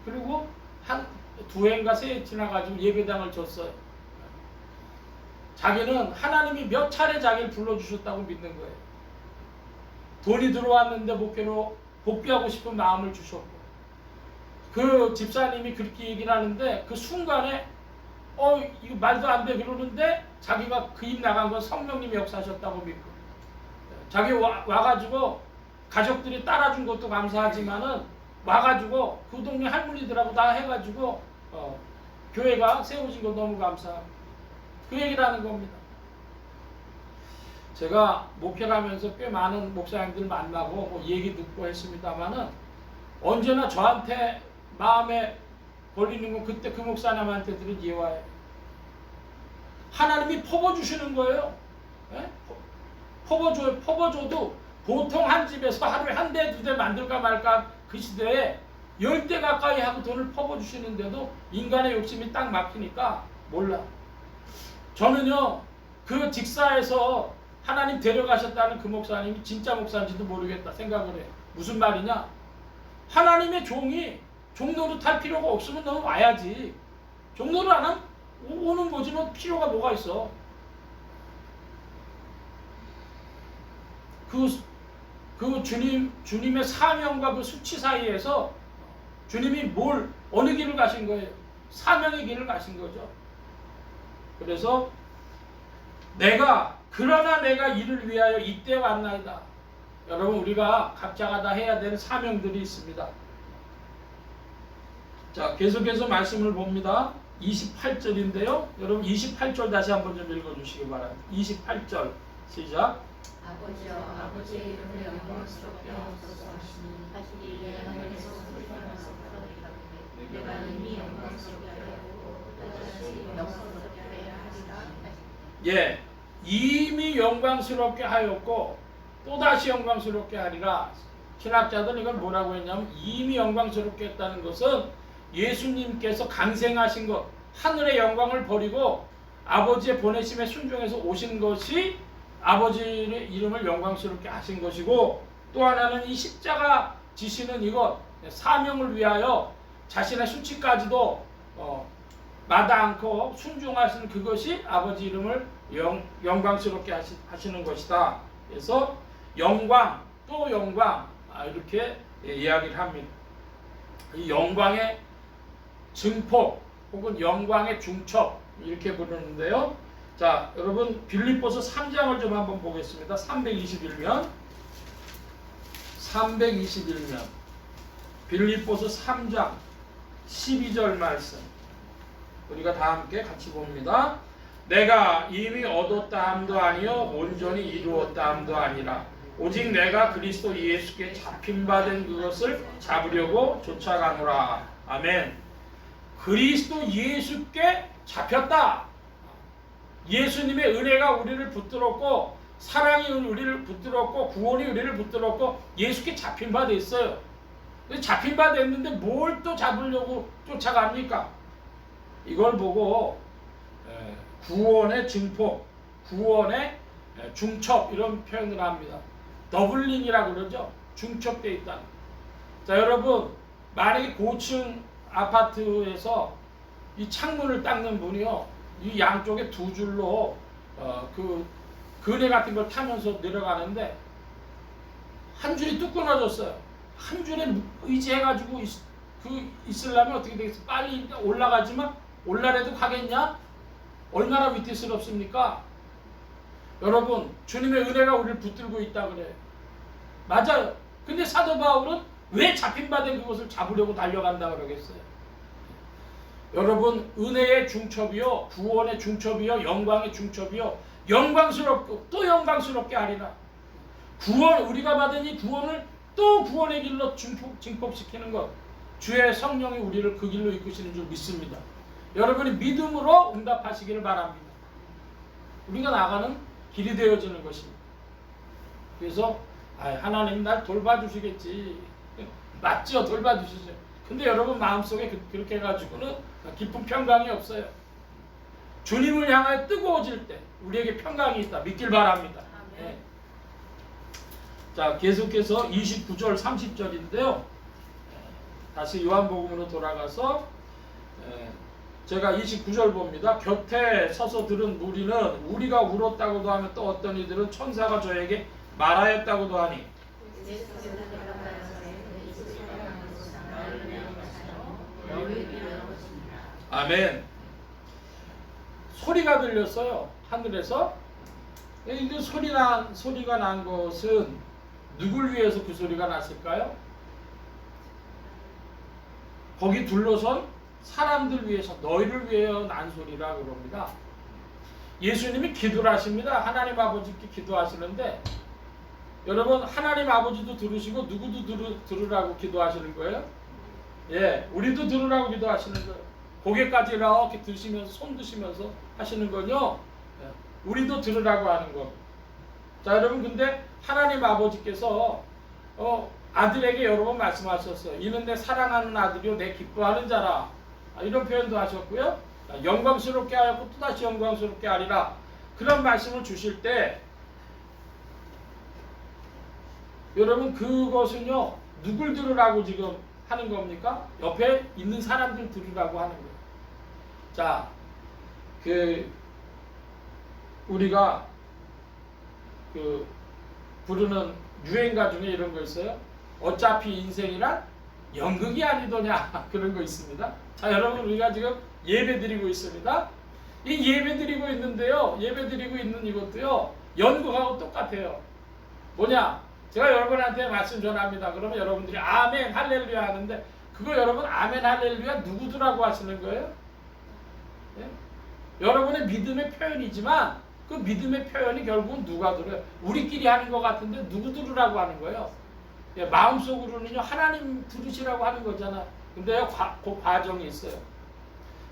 그리고 한 2해인가 3해 지나가지고 예배당을 줬어요. 자기는 하나님이 몇 차례 자기를 불러주셨다고 믿는 거예요. 돈이 들어왔는데 목회로 복귀하고 싶은 마음을 주셨고 그 집사님이 그렇게 얘기를 하는데 그 순간에 이거 말도 안 돼 그러는데 자기가 그 입 나간 건 성령님이 역사하셨다고 믿고 자기 와가지고 가족들이 따라준 것도 감사하지만은 와가지고 그 동네 할머니들하고 다 해가지고 교회가 세워진 거 너무 감사하고 그 얘기를 하는 겁니다. 제가 목회를 하면서 꽤 많은 목사님들 만나고 뭐 얘기 듣고 했습니다만은 언제나 저한테 마음에 걸리는 건 그때 그 목사님한테 들은 예화예요. 하나님이 퍼부어주시는 거예요. 예? 퍼부어줘도 보통 한 집에서 하루에 1대 2대 만들까 말까 그 시대에 10대 가까이 하고 돈을 퍼부어주시는데도 인간의 욕심이 딱 막히니까 몰라. 저는요 그 직사에서 하나님 데려가셨다는 그 목사님이 진짜 목사인지도 모르겠다 생각을 해요. 무슨 말이냐? 하나님의 종이 종로로 탈 필요가 없으면 너는 와야지. 종로를 안 하면 오는 거지 뭐 필요가 뭐가 있어. 그 주님의 사명과 그 수치 사이에서 주님이 어느 길을 가신 거예요? 사명의 길을 가신 거죠. 그래서 그러나 내가 이를 위하여 이때 왔나이다. 여러분 우리가 각자가 다 해야 되는 사명들이 있습니다. 자, 계속해서 말씀을 봅니다. 28절인데요. 여러분 28절 다시 한번 좀 읽어주시기 바랍니다. 28절 시작. 아버지여 아버지의 이름을 영광스럽게 하옵소서 하시니 내가 하늘에서 소리나서 그러리라. 내가 이미 영광스럽게 하였고 또다시 영광스럽게 하리라. 예, 이미 영광스럽게 하였고 또다시 영광스럽게 하리라. 신학자들은 이걸 뭐라고 했냐면 이미 영광스럽게 했다는 것은 예수님께서 강생하신 것, 하늘의 영광을 버리고 아버지의 보내심에 순종해서 오신 것이 아버지의 이름을 영광스럽게 하신 것이고, 또 하나는 이 십자가 지시는 이것, 사명을 위하여 자신의 수치까지도 마다 않고 순종하시는 그것이 아버지 이름을 영광스럽게 하시는 것이다. 그래서 영광 또 영광 이렇게 이야기를 합니다. 이 영광의 증폭 혹은 영광의 중첩 이렇게 부르는데요. 자, 여러분 빌립보서 3장을 좀 한번 보겠습니다. 321면 빌립보서 3장 12절 말씀 우리가 다 함께 같이 봅니다. 내가 이미 얻었다 함도 아니요 온전히 이루었다 함도 아니라 오직 내가 그리스도 예수께 잡힌 바 된 그것을 잡으려고 쫓아가노라. 아멘. 그리스도 예수께 잡혔다. 예수님의 은혜가 우리를 붙들었고 사랑이 우리를 붙들었고 구원이 우리를 붙들었고 예수께 잡힌 바 됐어요. 잡힌 바 됐는데 뭘 또 잡으려고 쫓아갑니까? 이걸 보고 구원의 증폭, 구원의 중첩 이런 표현을 합니다. 더블링이라고 그러죠. 중첩되어 있다. 자, 여러분 만약에 고층 아파트에서 이 창문을 닦는 분이요, 이 양쪽에 두 줄로 그 그네 같은 걸 타면서 내려가는데 한 줄이 뚝 끊어졌어요. 한 줄에 의지해가지고 있으려면 어떻게 되겠어? 빨리 올라가지만 올라래도 가겠냐? 얼마나 위태스럽습니까? 여러분 주님의 은혜가 우리를 붙들고 있다 그래요. 맞아요. 근데 사도 바울은 왜 잡힌 바 된 그것을 잡으려고 달려간다 그러겠어요? 여러분 은혜의 중첩이요 구원의 중첩이요 영광의 중첩이요 영광스럽고 또 영광스럽게 하리라. 구원 우리가 받은 이 구원을 또 구원의 길로 증폭시키는 것 주의 성령이 우리를 그 길로 이끄시는 줄 믿습니다. 여러분이 믿음으로 응답하시기를 바랍니다. 우리가 나가는 길이 되어지는 것입니다. 그래서 하나님 날 돌봐주시겠지. 맞죠? 돌봐주시죠. 근데 여러분 마음속에 그렇게 해가지고는 기쁜 평강이 없어요. 주님을 향하여 뜨거워질 때 우리에게 평강이 있다. 믿길 바랍니다. 네. 자, 계속해서 29절 30절인데요. 다시 요한복음으로 돌아가서 제가 29절 봅니다. 곁에 서서 들은 무리는 우리가 울었다고도 하며 또 어떤 이들은 천사가 저에게 말하였다고도 하니 아멘. 소리가 들렸어요. 하늘에서. 이 소리가 난 것은 누굴 위해서 그 소리가 났을까요? 거기 둘러선 사람들 위해서 너희를 위하여 난 소리라 그럽니다. 예수님이 기도를 하십니다. 하나님 아버지께 기도하시는데 여러분 하나님 아버지도 들으시고 누구도 들으라고 기도하시는 거예요? 예, 우리도 들으라고 기도하시는 거예요. 고개까지 이렇게 드시면서 손 드시면서 하시는 건요. 예, 우리도 들으라고 하는 거. 자, 여러분 근데 하나님 아버지께서 아들에게 여러 번 말씀하셨어요. 이는 내 사랑하는 아들이요 내 기뻐하는 자라. 이런 표현도 하셨고요. 영광스럽게 하였고 또다시 영광스럽게 하리라. 그런 말씀을 주실 때 여러분 그것은요 누굴 들으라고 지금 하는 겁니까? 옆에 있는 사람들 들으라고 하는 거예요. 자, 우리가 부르는 유행가 중에 이런 거 있어요. 어차피 인생이란 연극이 아니더냐 그런 거 있습니다. 자, 여러분 우리가 지금 예배 드리고 있습니다. 이 예배 드리고 있는데요. 예배 드리고 있는 이것도요. 연극하고 똑같아요. 뭐냐? 제가 여러분한테 말씀 전합니다. 그러면 여러분들이 아멘 할렐루야 하는데 그거 여러분 아멘 할렐루야 누구들하고 하시는 거예요? 예? 여러분의 믿음의 표현이지만 그 믿음의 표현이 결국은 누가 들어요? 우리끼리 하는 것 같은데 누구 들으라고 하는 거예요? 예, 마음속으로는요 하나님 들으시라고 하는 거잖아. 근데요 그 과정이 있어요.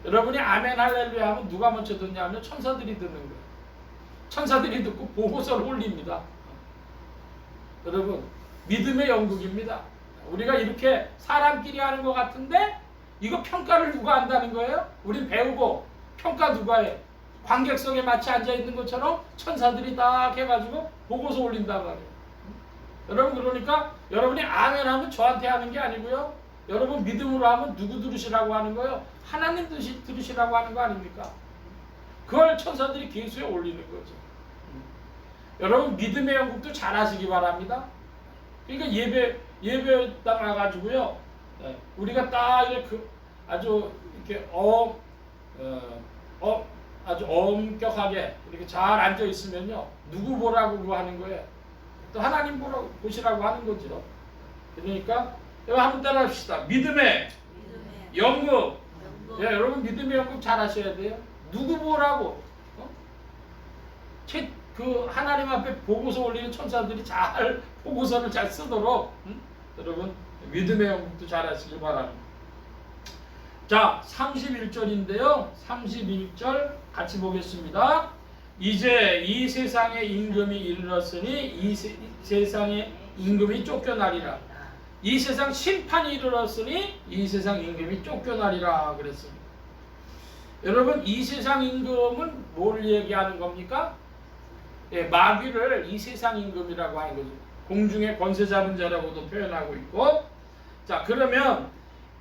여러분이 아멘 할렐루야 하면 누가 먼저 듣냐면 천사들이 듣는 거예요. 천사들이 듣고 보고서를 올립니다. 여러분 믿음의 연극입니다. 우리가 이렇게 사람끼리 하는 것 같은데 이거 평가를 누가 한다는 거예요? 우린 배우고 평가 누가 해? 관객석에 마치 앉아있는 것처럼 천사들이 딱 해가지고 보고서 올린단 말이에요. 여러분 그러니까 여러분이 아멘 하면 저한테 하는 게 아니고요. 여러분 믿음으로 하면 누구 들으시라고 하는 거예요? 하나님 들으시라고 하는 거 아닙니까? 그걸 천사들이 계수에 올리는 거죠. 여러분 믿음의 연극도 잘 하시기 바랍니다. 그러니까 예배 딱 나가지고요. 우리가 딱 이렇게 아주 이렇게 아주 엄격하게 이렇게 잘 앉아 있으면요, 누구 보라고 그거 하는 거예요? 또 하나님 보시라고 하는 거죠. 그러니까 여러분 한번 따라합시다. 믿음의 연극. 예, 여러분 믿음의 연극 잘 하셔야 돼요. 누구 보라고? 그 하나님 앞에 보고서 올리는 천사들이 잘 보고서를 잘 쓰도록 여러분 믿음의 연극도 잘 하시길 바랍니다. 자, 31절인데요. 31절 같이 보겠습니다. 이제 이 세상의 임금이 이르렀으니 이 세상의 임금이 쫓겨나리라. 이 세상 심판이 이르렀으니 이 세상 임금이 쫓겨나리라 그랬습니다. 여러분, 이 세상 임금은 뭘 얘기하는 겁니까? 예, 마귀를 이 세상 임금이라고 하는 거죠. 공중의 권세 잡은 자라고도 표현하고 있고. 자, 그러면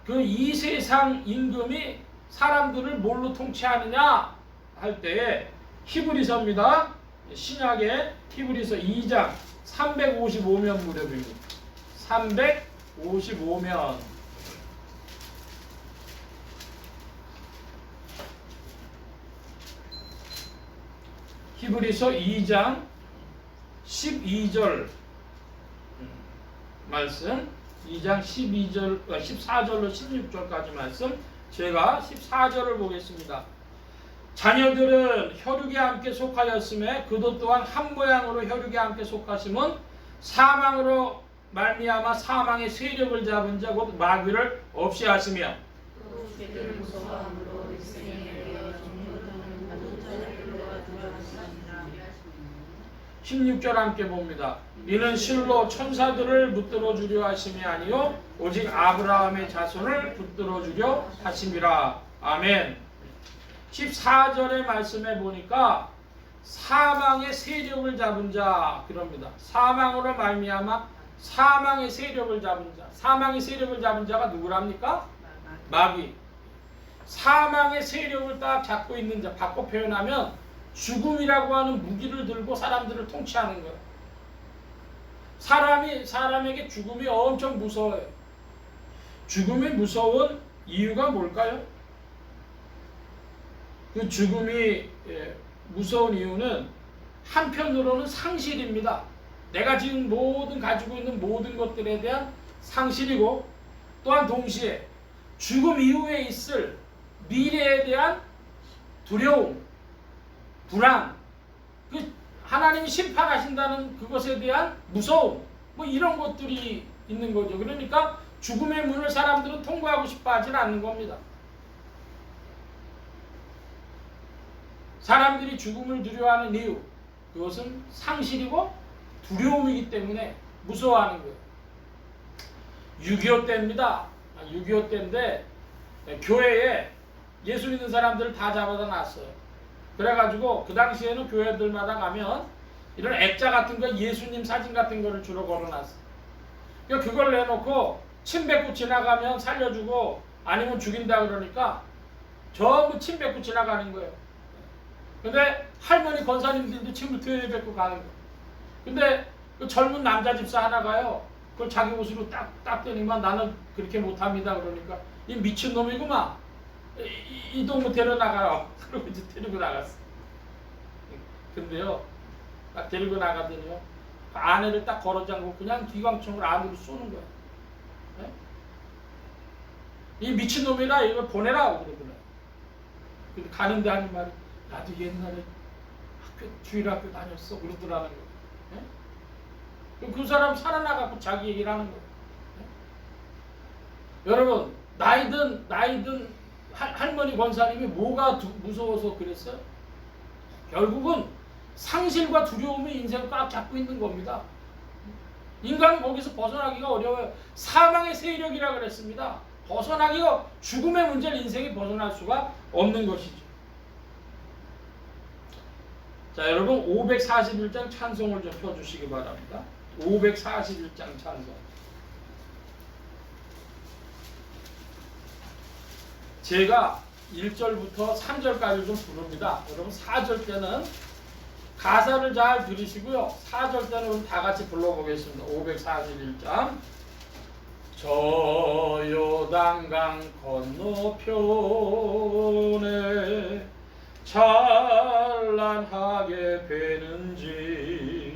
그 이 세상 임금이 사람들을 뭘로 통치하느냐 할 때에 히브리서입니다. 신약의 히브리서 2장 355면 무렵입니다. 355면. 히브리서 2장 12절 말씀, 2장 14절로 16절까지 말씀, 제가 14절을 보겠습니다. 자녀들은 혈육에 함께 속하였음에 그도 또한 한 모양으로 혈육에 함께 속하심은 사망으로 말미암아 사망의 세력을 잡은 자 곧 마귀를 없이 하시며 또 죄를 무서워함으로 일생에 이르러 종로는 모든 자들과 두려워하시니라. 16절 함께 봅니다. 이는 실로 천사들을 붙들어 주려 하심이 아니요 오직 아브라함의 자손을 붙들어 주려 하심이라. 아멘. 14절의 말씀에 보니까 사망의 세력을 잡은 자 그럽니다. 사망으로 말미암아 사망의 세력을 잡은 자. 사망의 세력을 잡은 자가 누구랍니까? 마귀. 사망의 세력을 딱 잡고 있는 자. 바꿔 표현하면 죽음이라고 하는 무기를 들고 사람들을 통치하는 거예요. 사람에게 죽음이 엄청 무서워요. 죽음이 무서운 이유가 뭘까요? 그 죽음이 무서운 이유는 한편으로는 상실입니다. 내가 지금 가지고 있는 모든 것들에 대한 상실이고, 또한 동시에 죽음 이후에 있을 미래에 대한 두려움, 불안, 그 하나님이 심판하신다는 그것에 대한 무서움, 뭐 이런 것들이 있는 거죠. 그러니까 죽음의 문을 사람들은 통과하고 싶어 하진 않는 겁니다. 사람들이 죽음을 두려워하는 이유, 그것은 상실이고 두려움이기 때문에 무서워하는 거예요. 6.25 때입니다. 6.25 때인데 교회에 예수 믿는 사람들을 다 잡아다 놨어요. 그래가지고 그 당시에는 교회들마다 가면 이런 액자 같은 거, 예수님 사진 같은 거를 주로 걸어놨어요. 그러니까 그걸 내놓고 침 뱉고 지나가면 살려주고 아니면 죽인다 그러니까 전부 침 뱉고 지나가는 거예요. 근데 할머니 권사님들도 침을 뱉고 가는 거예요. 근데 그 젊은 남자 집사 하나가요, 그걸 자기 옷으로 딱 떼니만 나는 그렇게 못합니다 그러니까 이 미친놈이구만, 이동 데려 나가라. 그러고 이제 데리고 나갔어. 근데요, 딱 데리고 나가더니요, 그 아내를 딱 걸어 잠그고 그냥 기관총을 안으로 쏘는 거야. 네? 이 미친놈이라 이거 보내라 그러더라고요. 근데 가는데 하는 말이, 나도 옛날에 주일학교 다녔어 그러더라는 거예요. 네? 그 사람 살아나가고 자기 얘기를 하는 거예요. 네? 여러분, 나이든 할머니 권사님이 뭐가 무서워서 그랬어요? 결국은 상실과 두려움이 인생을 꽉 잡고 있는 겁니다. 인간은 거기서 벗어나기가 어려워요. 사망의 세력이라 그랬습니다. 벗어나기가, 죽음의 문제를 인생이 벗어날 수가 없는 것이죠. 자, 여러분 541장 찬송을 좀 펴주시기 바랍니다. 541장 찬송. 제가 1절부터 3절까지 좀 부릅니다. 여러분 4절 때는 가사를 잘 들으시고요. 4절 때는 다 같이 불러보겠습니다. 541장 저 요단강 건너편에 찬란하게 배는지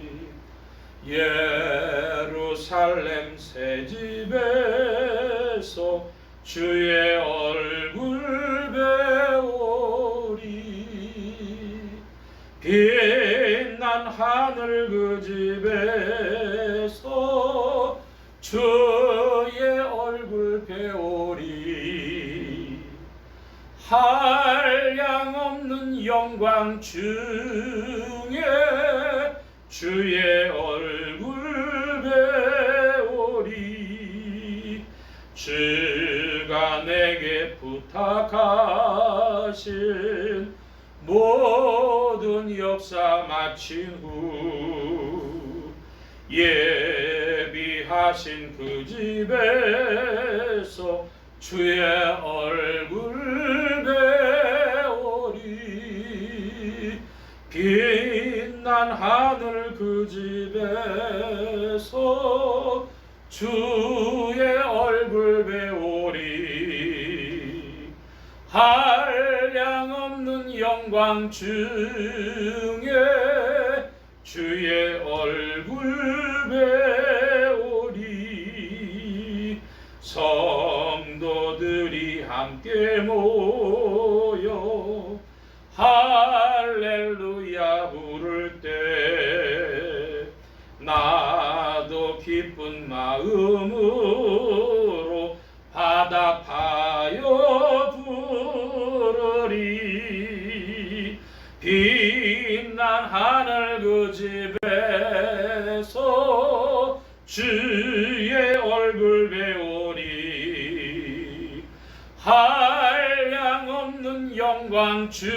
예루살렘 새집에서 주의 얼굴 배우리 빛난 하늘 그 집에서 주의 얼굴 배우리 한량없는 영광 중에 주의 얼굴 배우리 주가 내게 부탁하신 모든 역사 마친 후 예비하신 그 집에서 주의 얼굴 배우리 빛난 하늘 그 집에서 주의 얼굴 배우리 한량없는 영광 중에 주의 얼굴 배우리 성도들이 함께 모여 할렐루야 부를 때 나도 기쁜 마음으로 화답하여 부르리 빛난 하늘 그 집에서 주의 얼굴 배우리 한량없는 영광 중에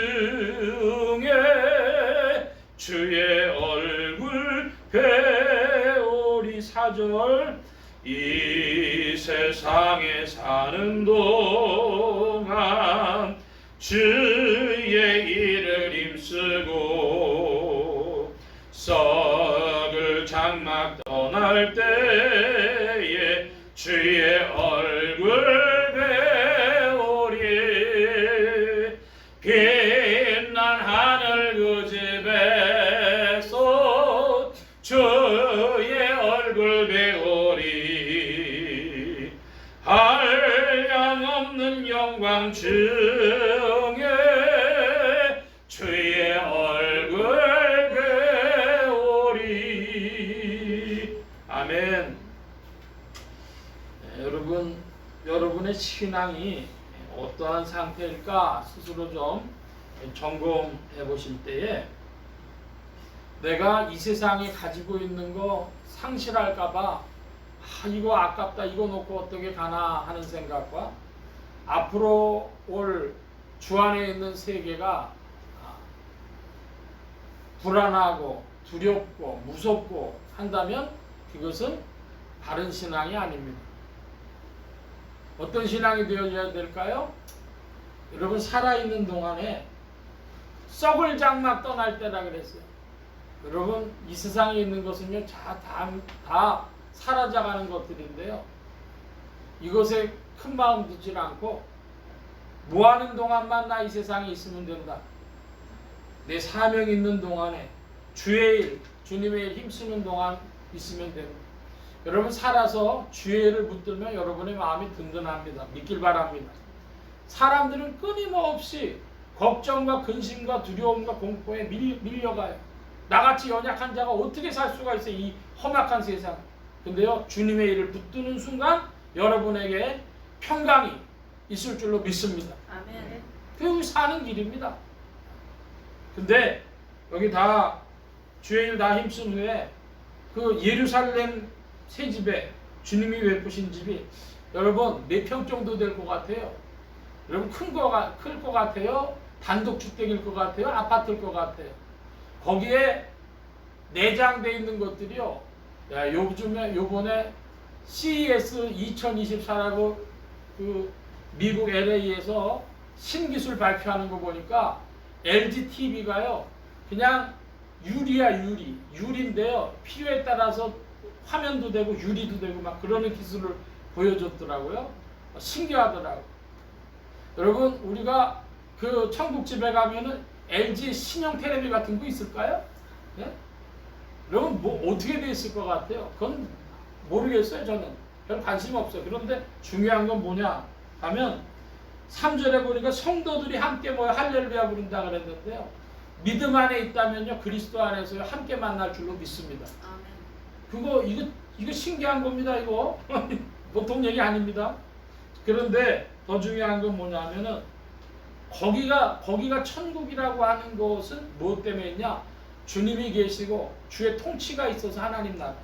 주의 얼굴 배우리 4절 이 세상에 사는 동안 주의 일을 힘쓰고 썩을 장막 떠날 때에 주의 얼굴 배우리 빛난 하늘 그 집에서 주의 얼굴 배우리 한량없는 영광 중에 주의 얼굴 배우리 아멘. 여러분의 신앙이 어떠한 상태일까 스스로 좀 점검해 보실 때에 내가 이 세상에 가지고 있는 거 상실할까봐 이거 아깝다 이거 놓고 어떻게 가나 하는 생각과 앞으로 올 주 안에 있는 세계가 불안하고 두렵고 무섭고 한다면 그것은 바른 신앙이 아닙니다. 어떤 신앙이 되어야 될까요? 여러분 살아있는 동안에 썩을 장막 떠날 때라 그랬어요. 여러분 이 세상에 있는 것은요 다 사라져가는 것들인데요. 이것에 큰 마음 두지 않고 뭐하는 동안만 나 이 세상에 있으면 된다. 내 사명 있는 동안에 주의 일, 주님의 일 힘쓰는 동안 있으면 됩니다. 여러분 살아서 주의 일을 붙들면 여러분의 마음이 든든합니다. 믿길 바랍니다. 사람들은 끊임없이 걱정과 근심과 두려움과 공포에 밀려가요. 나같이 연약한 자가 어떻게 살 수가 있어요? 이 험악한 세상. 근데요 주님의 일을 붙드는 순간 여러분에게 평강이 있을 줄로 믿습니다. 아멘. 그게 사는 길입니다. 근데 여기 다 주의 일 다 힘쓴 후에 그 예루살렘 새 집에 주님이 베푸신 집이 여러분 몇 평 정도 될 것 같아요? 여러분 클 것 같아요? 단독주택일 것 같아요? 아파트일 것 같아요? 거기에 내장되어 있는 것들이요. 요번에 CES 2024라고 그 미국 LA에서 신기술 발표하는 거 보니까 LG TV가요. 그냥 유리인데요. 필요에 따라서 화면도 되고 유리도 되고 막 그러는 기술을 보여줬더라고요. 신기하더라고요. 여러분, 우리가 그 천국집에 가면은 LG 신형 테레비 같은 거 있을까요? 예? 여러분, 뭐 어떻게 돼 있을 것 같아요? 그건 모르겠어요. 저는 별 관심 없어요. 그런데 중요한 건 뭐냐 하면 3절에 보니까 성도들이 함께 모여 할렐루야 부른다 그랬는데요. 믿음 안에 있다면요, 그리스도 안에서 함께 만날 줄로 믿습니다. 이거 신기한 겁니다. 이거 보통 얘기 아닙니다. 그런데 더 중요한 건 뭐냐면은 거기가 천국이라고 하는 것은 무엇 때문에 있냐? 주님이 계시고 주의 통치가 있어서 하나님 나라.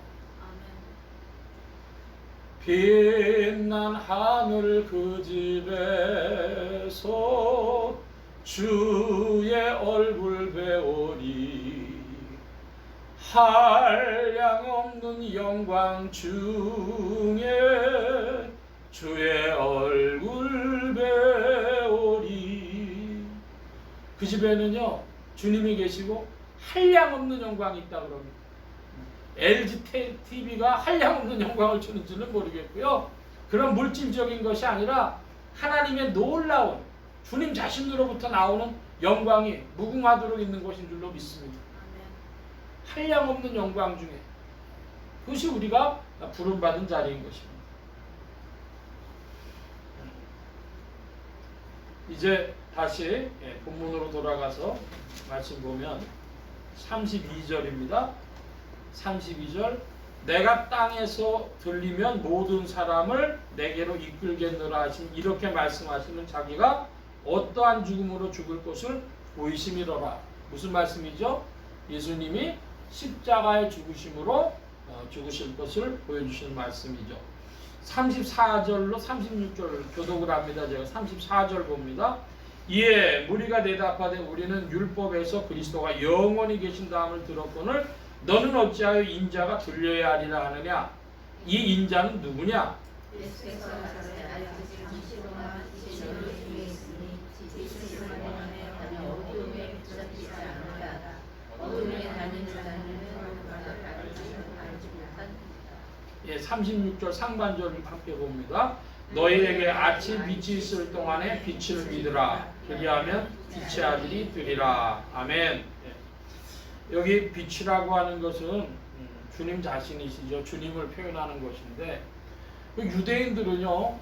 빛난 하늘 그 집에서 주의 얼굴 배우리. 한량없는 영광 중에 주의 얼굴 배우리. 그 집에는요, 주님이 계시고 한량없는 영광이 있다 그럽니다. LG TV가 한량없는 영광을 주는지는 모르겠고요. 그런 물질적인 것이 아니라 하나님의 놀라운 주님 자신으로부터 나오는 영광이 무궁하도록 있는 것인 줄로 믿습니다. 한량없는 영광 중에 그것이 우리가 부름받은 자리인 것입니다. 이제 다시 본문으로 돌아가서 말씀 보면 32절입니다. 32절, 내가 땅에서 들리면 모든 사람을 내게로 이끌겠노라 하신, 이렇게 말씀하시는 자기가 어떠한 죽음으로 죽을 것을 보이심이로라. 무슨 말씀이죠? 예수님이 십자가의 죽으심으로 죽으실 것을 보여주시는 말씀이죠. 34절로 36절 교독을 합니다. 제가 34절 봅니다. 이에 무리가 대답하되 우리는 율법에서 그리스도가 영원히 계신다함을 들었거늘 너는 어찌하여 인자가 들려야 하리라 하느냐? 이 인자는 누구냐? 예수께서 나사렛 아버지 계시로만 이제는 중에 있으니 예수께서 원하며 어둠에 비춰지지 않으라. 어둠에 다니는 자는 알지 못한 36절 상반절을 함께 봅니다. 너희에게 아침 빛이 있을 동안에 빛을 믿으라. 그리하면 빛의 아들이 되리라. 아멘. 여기 빛이라고 하는 것은 주님 자신이시죠. 주님을 표현하는 것인데 유대인들은요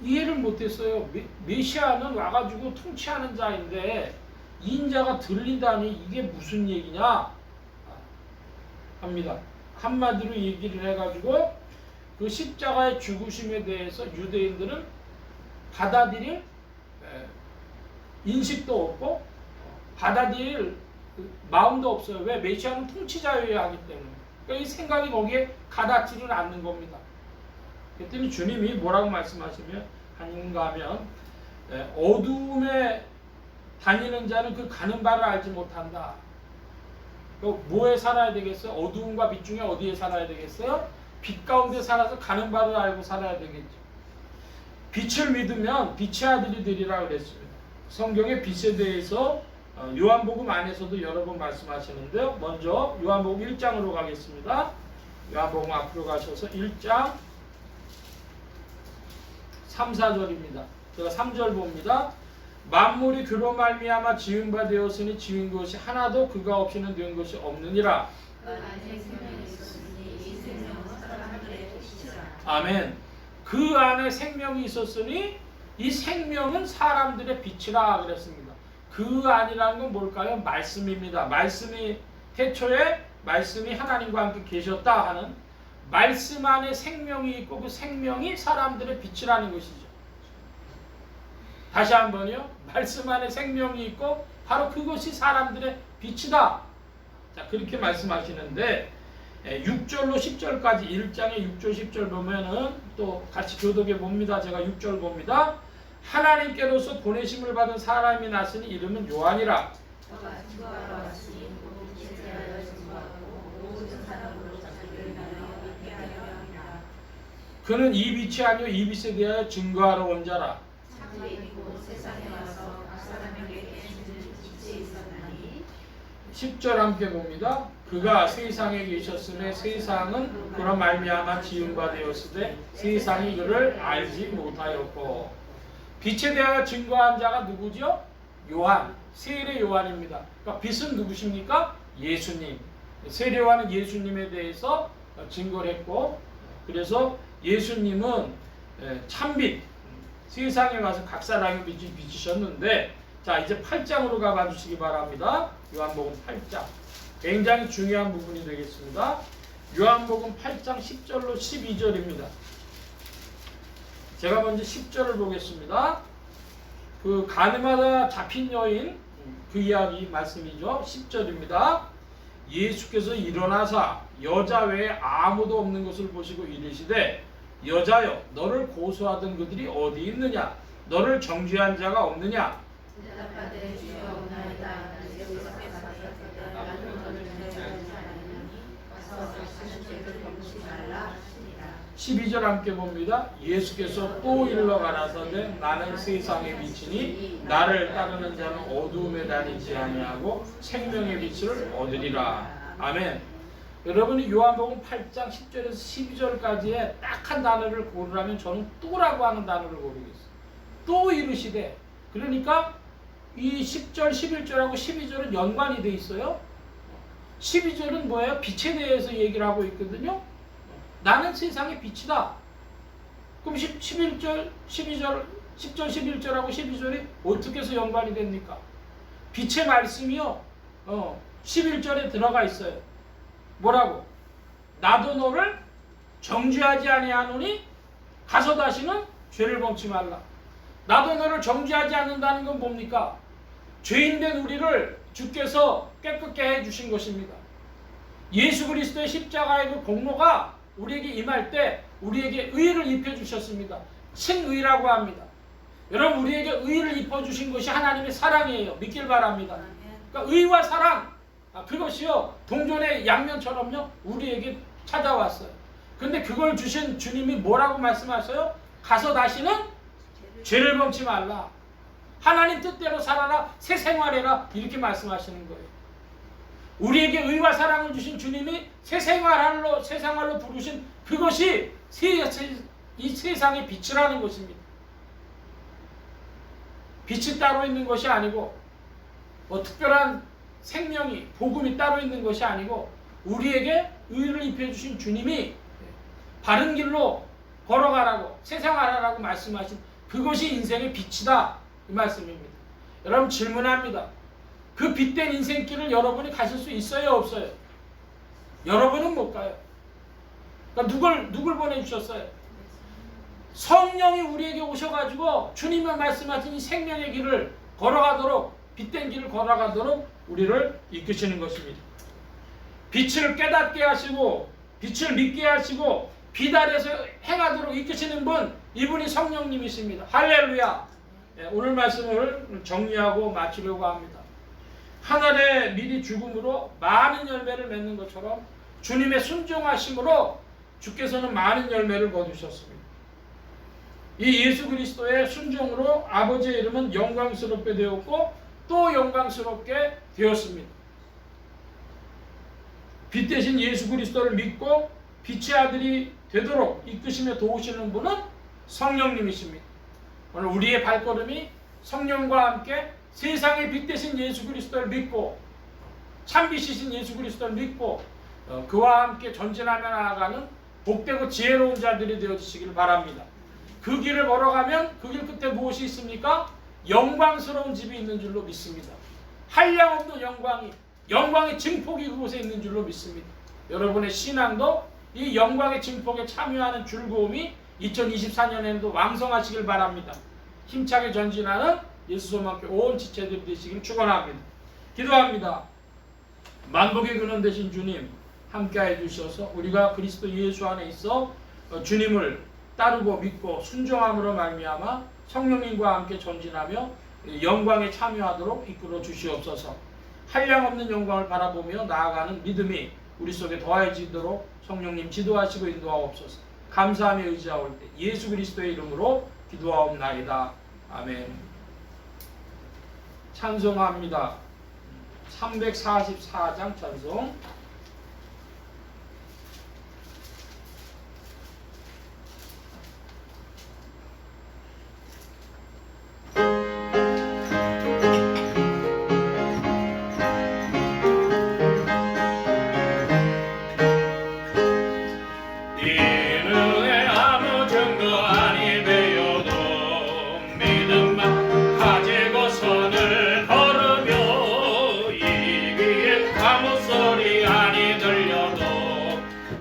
이해를 못했어요. 메시아는 와가지고 통치하는 자인데 인자가 들린다니 이게 무슨 얘기냐 합니다. 한마디로 얘기를 해가지고 그 십자가의 죽으심에 대해서 유대인들은 받아들일 인식도 없고 받아들일 마음도 없어요. 왜? 메시아는 통치자여야 하기 때문에. 그러니까 이 생각이 거기에 가닿지는 않는 겁니다. 그랬더니 주님이 뭐라고 말씀하시면 하는가 하면 어둠에 다니는 자는 그 가는 바를 알지 못한다. 뭐에 살아야 되겠어요? 어두움과 빛 중에 어디에 살아야 되겠어요? 빛 가운데 살아서 가는 바를 알고 살아야 되겠죠. 빛을 믿으면 빛의 아들이 되리라 그랬습니다. 성경의 빛에 대해서 요한복음 안에서도 여러 번 말씀하시는데요. 먼저 요한복음 1장으로 가겠습니다. 요한복음 앞으로 가셔서 1장 3, 4절입니다. 제가 3절 봅니다. 만물이 그로 말미암아 지은 바 되었으니 지은 것이 하나도 그가 없이는 된 것이 없느니라. 아멘. 그 안에 생명이 있었으니 이 생명은 사람들의 빛이라 그랬습니다. 그 안이라는 건 뭘까요? 말씀입니다. 말씀이 태초에 말씀이 하나님과 함께 계셨다 하는 말씀 안에 생명이 있고 그 생명이 사람들의 빛이라는 것이죠. 다시 한번요. 말씀 안에 생명이 있고 바로 그것이 사람들의 빛이다. 자, 그렇게 말씀하시는데 6절로 10절까지 1장의 6절 10절 보면은 또 같이 교독해 봅니다. 제가 6절 봅니다. 하나님께로서 보내심을 받은 사람이 났으니 이름은 요한이라. 그는 이 빛이 아니요 이 빛에 대하여 증거하러 온 자라. 10절 함께 봅니다. 그가 세상에 계셨음에 세상은 그런 말미암아 지은 바 되었으되 세상이 그를 알지 못하였고. 빛에 대하여 증거한 자가 누구죠? 요한, 세례 요한입니다. 그러니까 빛은 누구십니까? 예수님. 세례 요한은 예수님에 대해서 증거를 했고, 그래서 예수님은 참빛, 세상에 가서 각 사람의 빛을 비추셨는데, 자 이제 8장으로 가봐 주시기 바랍니다. 요한복음 8장. 굉장히 중요한 부분이 되겠습니다. 요한복음 8장 10절로 12절입니다. 제가 먼저 10절을 보겠습니다. 그 가늠하다 잡힌 여인 그 이야기 말씀이죠. 10절입니다. 예수께서 일어나사 여자 외에 아무도 없는 것을 보시고 이르시되 여자여 너를 고소하던 그들이 어디 있느냐? 너를 정죄한 자가 없느냐? 대답하되 주여 없나이다. 예수께서 가라사대 나는 너를 정죄하지 않으니 가서 다시는 죄를 범치 말라 하시니라. 12절 함께 봅니다. 예수께서 또 일러 가라사대 나는 세상의 빛이니 나를 따르는 자는 어두움에 다니지 아니하고 생명의 빛을 얻으리라. 아멘. 여러분이 요한복음 8장 10절에서 12절까지의 딱 한 단어를 고르라면 저는 또라고 하는 단어를 고르겠어요. 또 이르시되. 그러니까 이 10절, 11절하고 12절은 연관이 돼 있어요. 12절은 뭐예요? 빛에 대해서 얘기를 하고 있거든요. 나는 세상의 빛이다. 그럼 11절, 12절, 10절, 11절하고 12절이 어떻게 해서 연관이 됩니까? 빛의 말씀이요. 11절에 들어가 있어요. 뭐라고? 나도 너를 정죄하지 아니하노니 가서 다시는 죄를 범치 말라. 나도 너를 정죄하지 않는다는 건 뭡니까? 죄인된 우리를 주께서 깨끗게 해주신 것입니다. 예수 그리스도의 십자가의 그 공로가 우리에게 임할 때 우리에게 의를 입혀주셨습니다. 신의라고 합니다. 여러분 우리에게 의를 입혀주신 것이 하나님의 사랑이에요. 믿길 바랍니다. 그러니까 의와 사랑 그것이요 동전의 양면처럼요 우리에게 찾아왔어요. 근데 그걸 주신 주님이 뭐라고 말씀하세요? 가서 다시는 죄를 범치 말라. 하나님 뜻대로 살아라. 새 생활해라. 이렇게 말씀하시는 거예요. 우리에게 의와 사랑을 주신 주님이 새 생활로 부르신 그것이 이 세상의 빛이라는 것입니다. 빛이 따로 있는 것이 아니고 특별한 생명이 복음이 따로 있는 것이 아니고 우리에게 의를 입혀주신 주님이 바른 길로 걸어가라고 새 생활하라고 말씀하신 그것이 인생의 빛이다 이 말씀입니다. 여러분 질문합니다. 그 빛된 인생길을 여러분이 가실 수 있어요 없어요? 여러분은 못 가요. 그러니까 누굴 보내주셨어요? 성령이 우리에게 오셔가지고 주님의 말씀하신 이 생명의 길을 걸어가도록 빛된 길을 걸어가도록 우리를 이끄시는 것입니다. 빛을 깨닫게 하시고 빛을 믿게 하시고 빛 아래서 행하도록 이끄시는 분 이분이 성령님이십니다. 할렐루야. 오늘 말씀을 정리하고 마치려고 합니다. 하늘에 미리 죽음으로 많은 열매를 맺는 것처럼 주님의 순종하심으로 주께서는 많은 열매를 거두셨습니다. 이 예수 그리스도의 순종으로 아버지의 이름은 영광스럽게 되었고 또 영광스럽게 되었습니다. 빛 대신 예수 그리스도를 믿고 빛의 아들이 되도록 이끄시며 도우시는 분은 성령님이십니다. 오늘 우리의 발걸음이 성령과 함께 세상의 빛 대신 예수 그리스도를 믿고 참빛이신 예수 그리스도를 믿고 그와 함께 전진하며 나아가는 복되고 지혜로운 자들이 되어주시기를 바랍니다. 그 길을 걸어가면 그 길 끝에 무엇이 있습니까? 영광스러운 집이 있는 줄로 믿습니다. 한량없는 영광의 증폭이 그곳에 있는 줄로 믿습니다. 여러분의 신앙도 이 영광의 증폭에 참여하는 즐거움이 2024년에도 왕성하시길 바랍니다. 힘차게 전진하는 예수 소망교회 온 지체들이 되시길 축원합니다. 기도합니다. 만복의 근원 되신 주님 함께해 주셔서 우리가 그리스도 예수 안에 있어 주님을 따르고 믿고 순종함으로 말미암아 성령님과 함께 전진하며 영광에 참여하도록 이끌어 주시옵소서. 한량없는 영광을 바라보며 나아가는 믿음이 우리 속에 더해지도록 성령님 지도하시고 인도하옵소서. 감사하며 의지하올 때 예수 그리스도의 이름으로 기도하옵나이다. 아멘. 찬송합니다. 344장 찬송.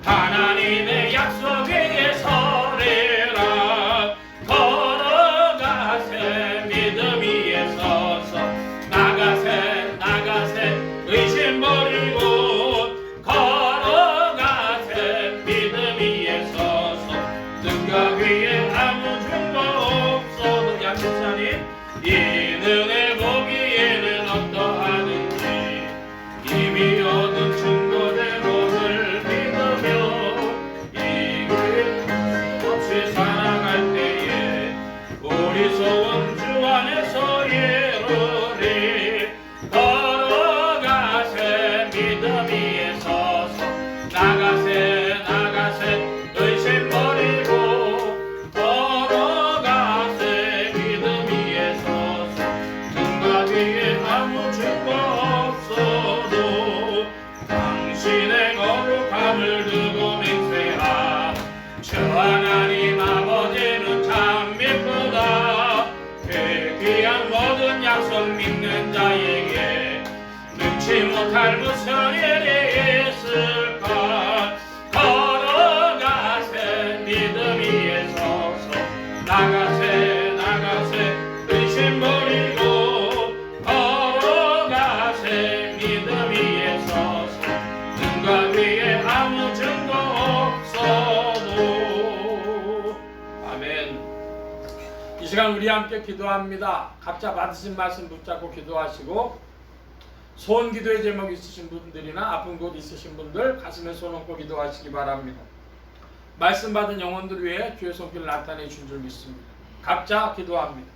하나님의 약속 위에 서리라. 걸어가세 믿음 위에 서서 나가세 나가세 의심 버리고 걸어가세 믿음 위에 서서 등가 위에 아무 증거 없어도 약속자님 이 능에 보기에는 어떠하든지 이미 얻은 증거대로를 살아갈 때에 우리 소원 주 안에서 이루리. 걸어가세 믿음 위에 서서 나가세 나가세 의심 버리고 걸어가세 믿음 위에 서서 등가 뒤에 아무 증거 없어도 당신의 거룩함을 두고 맹세하. 저 하나님 아버지는 참 미쁘다. 그 귀한 모든 약속 믿는 자에게 능치 못할 무슨 일이 있을까. 걸어가세 믿음 위에 서서 나가세 나가세 의심 버리고 걸어가세 믿음 위에 서서 등가 위에 아무 증거 없어도. 아멘. 이 시간 우리 함께 기도합니다. 각자 받으신 말씀 붙잡고 기도하시고, 소원 기도의 제목 있으신 분들이나 아픈 곳 있으신 분들 가슴에 손 얹고 기도하시기 바랍니다. 말씀 받은 영혼들 위해 주의 손길 나타내 주신 줄 믿습니다. 각자 기도합니다.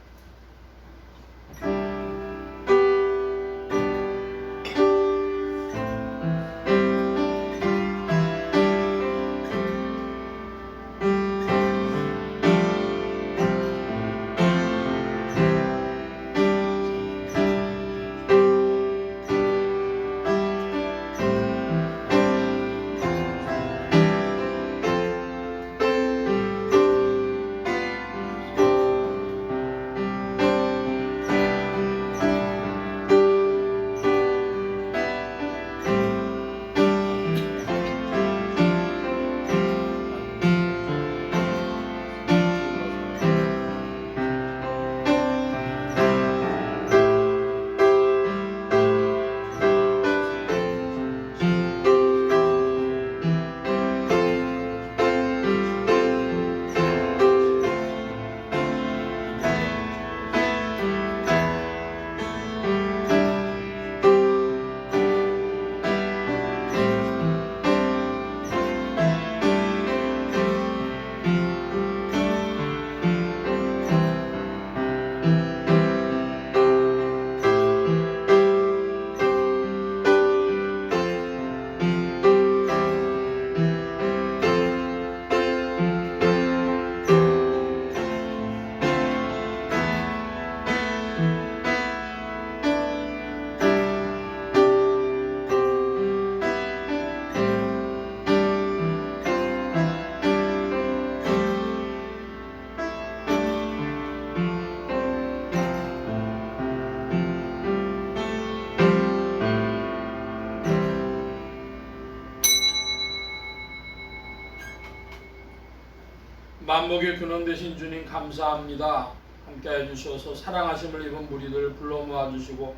만복의 근원 되신 주님 감사합니다. 함께해 주셔서 사랑하심을 입은 무리들 불러 모아주시고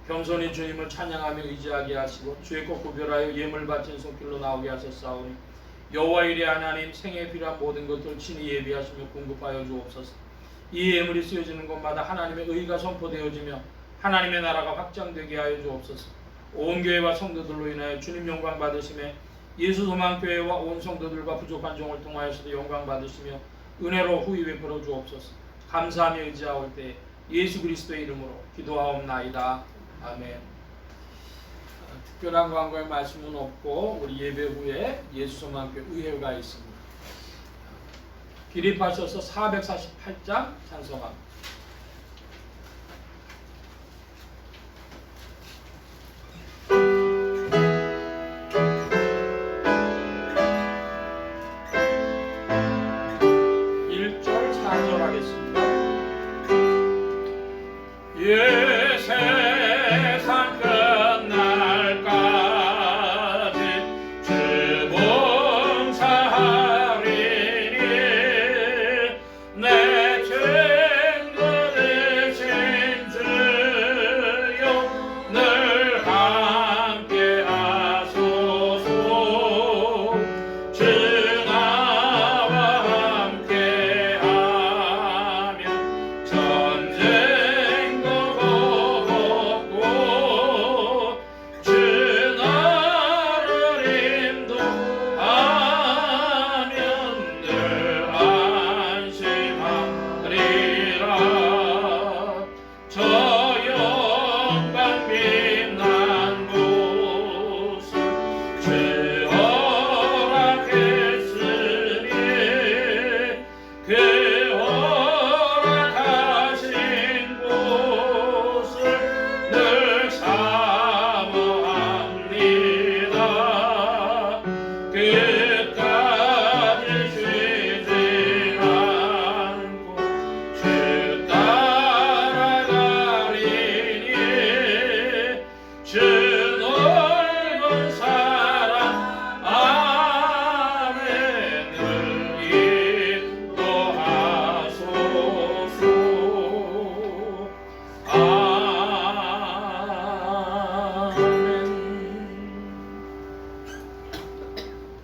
겸손히 주님을 찬양하며 의지하게 하시고 주의 것 구별하여 예물 바친 손길로 나오게 하셨사오니 여호와 이레 하나님 생애에 필요한 모든 것들 친히 예비하시며 공급하여 주옵소서. 이 예물이 쓰여지는 곳마다 하나님의 의가 선포되어지며 하나님의 나라가 확장되게 하여 주옵소서. 온 교회와 성도들로 인하여 주님 영광 받으심에 예수 소망교회와 온 성도들과 부족한 종을 통하여서도 영광 받으시며 은혜로 후히 베풀어 주옵소서. 감사하며 의지하올 때 예수 그리스도의 이름으로 기도하옵나이다. 아멘. 특별한 광고의 말씀은 없고 우리 예배 후에 예수소망교회 의회가 있습니다. 기립하셔서 448장 찬송합니다. 예, 세상 끝날까지 주 봉사하리니 내 친구 되신 주여 늘 함께 하소서. 주 나와 함께 하면 전쟁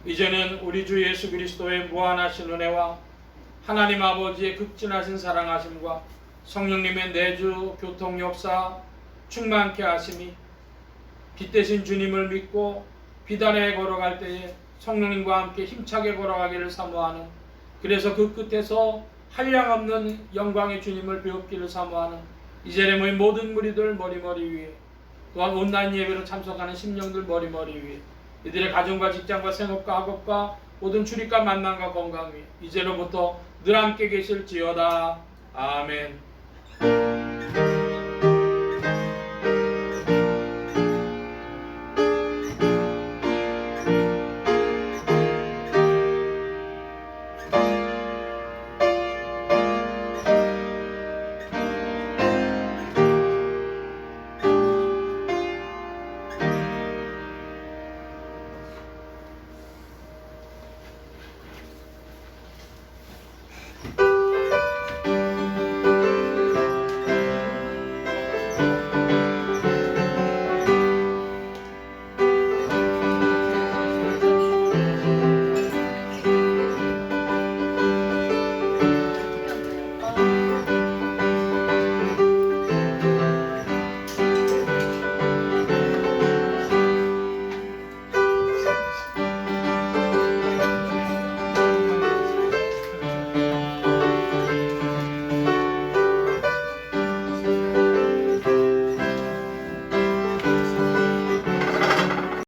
이제는 우리 주 예수 그리스도의 무한하신 은혜와 하나님 아버지의 극진하신 사랑하심과 성령님의 내주 교통 역사 충만케 하심이 빛대신 주님을 믿고 비단에 걸어갈 때에 성령님과 함께 힘차게 걸어가기를 사모하는, 그래서 그 끝에서 한량없는 영광의 주님을 배웁기를 사모하는 이제рем의 모든 무리들 머리머리 위에, 또한 온라인 예배로 참석하는 심령들 머리머리 위에, 이들의 가정과 직장과 생업과 학업과 모든 출입과 만남과 건강 위에 이제로부터 늘 함께 계실지어다. 아멘.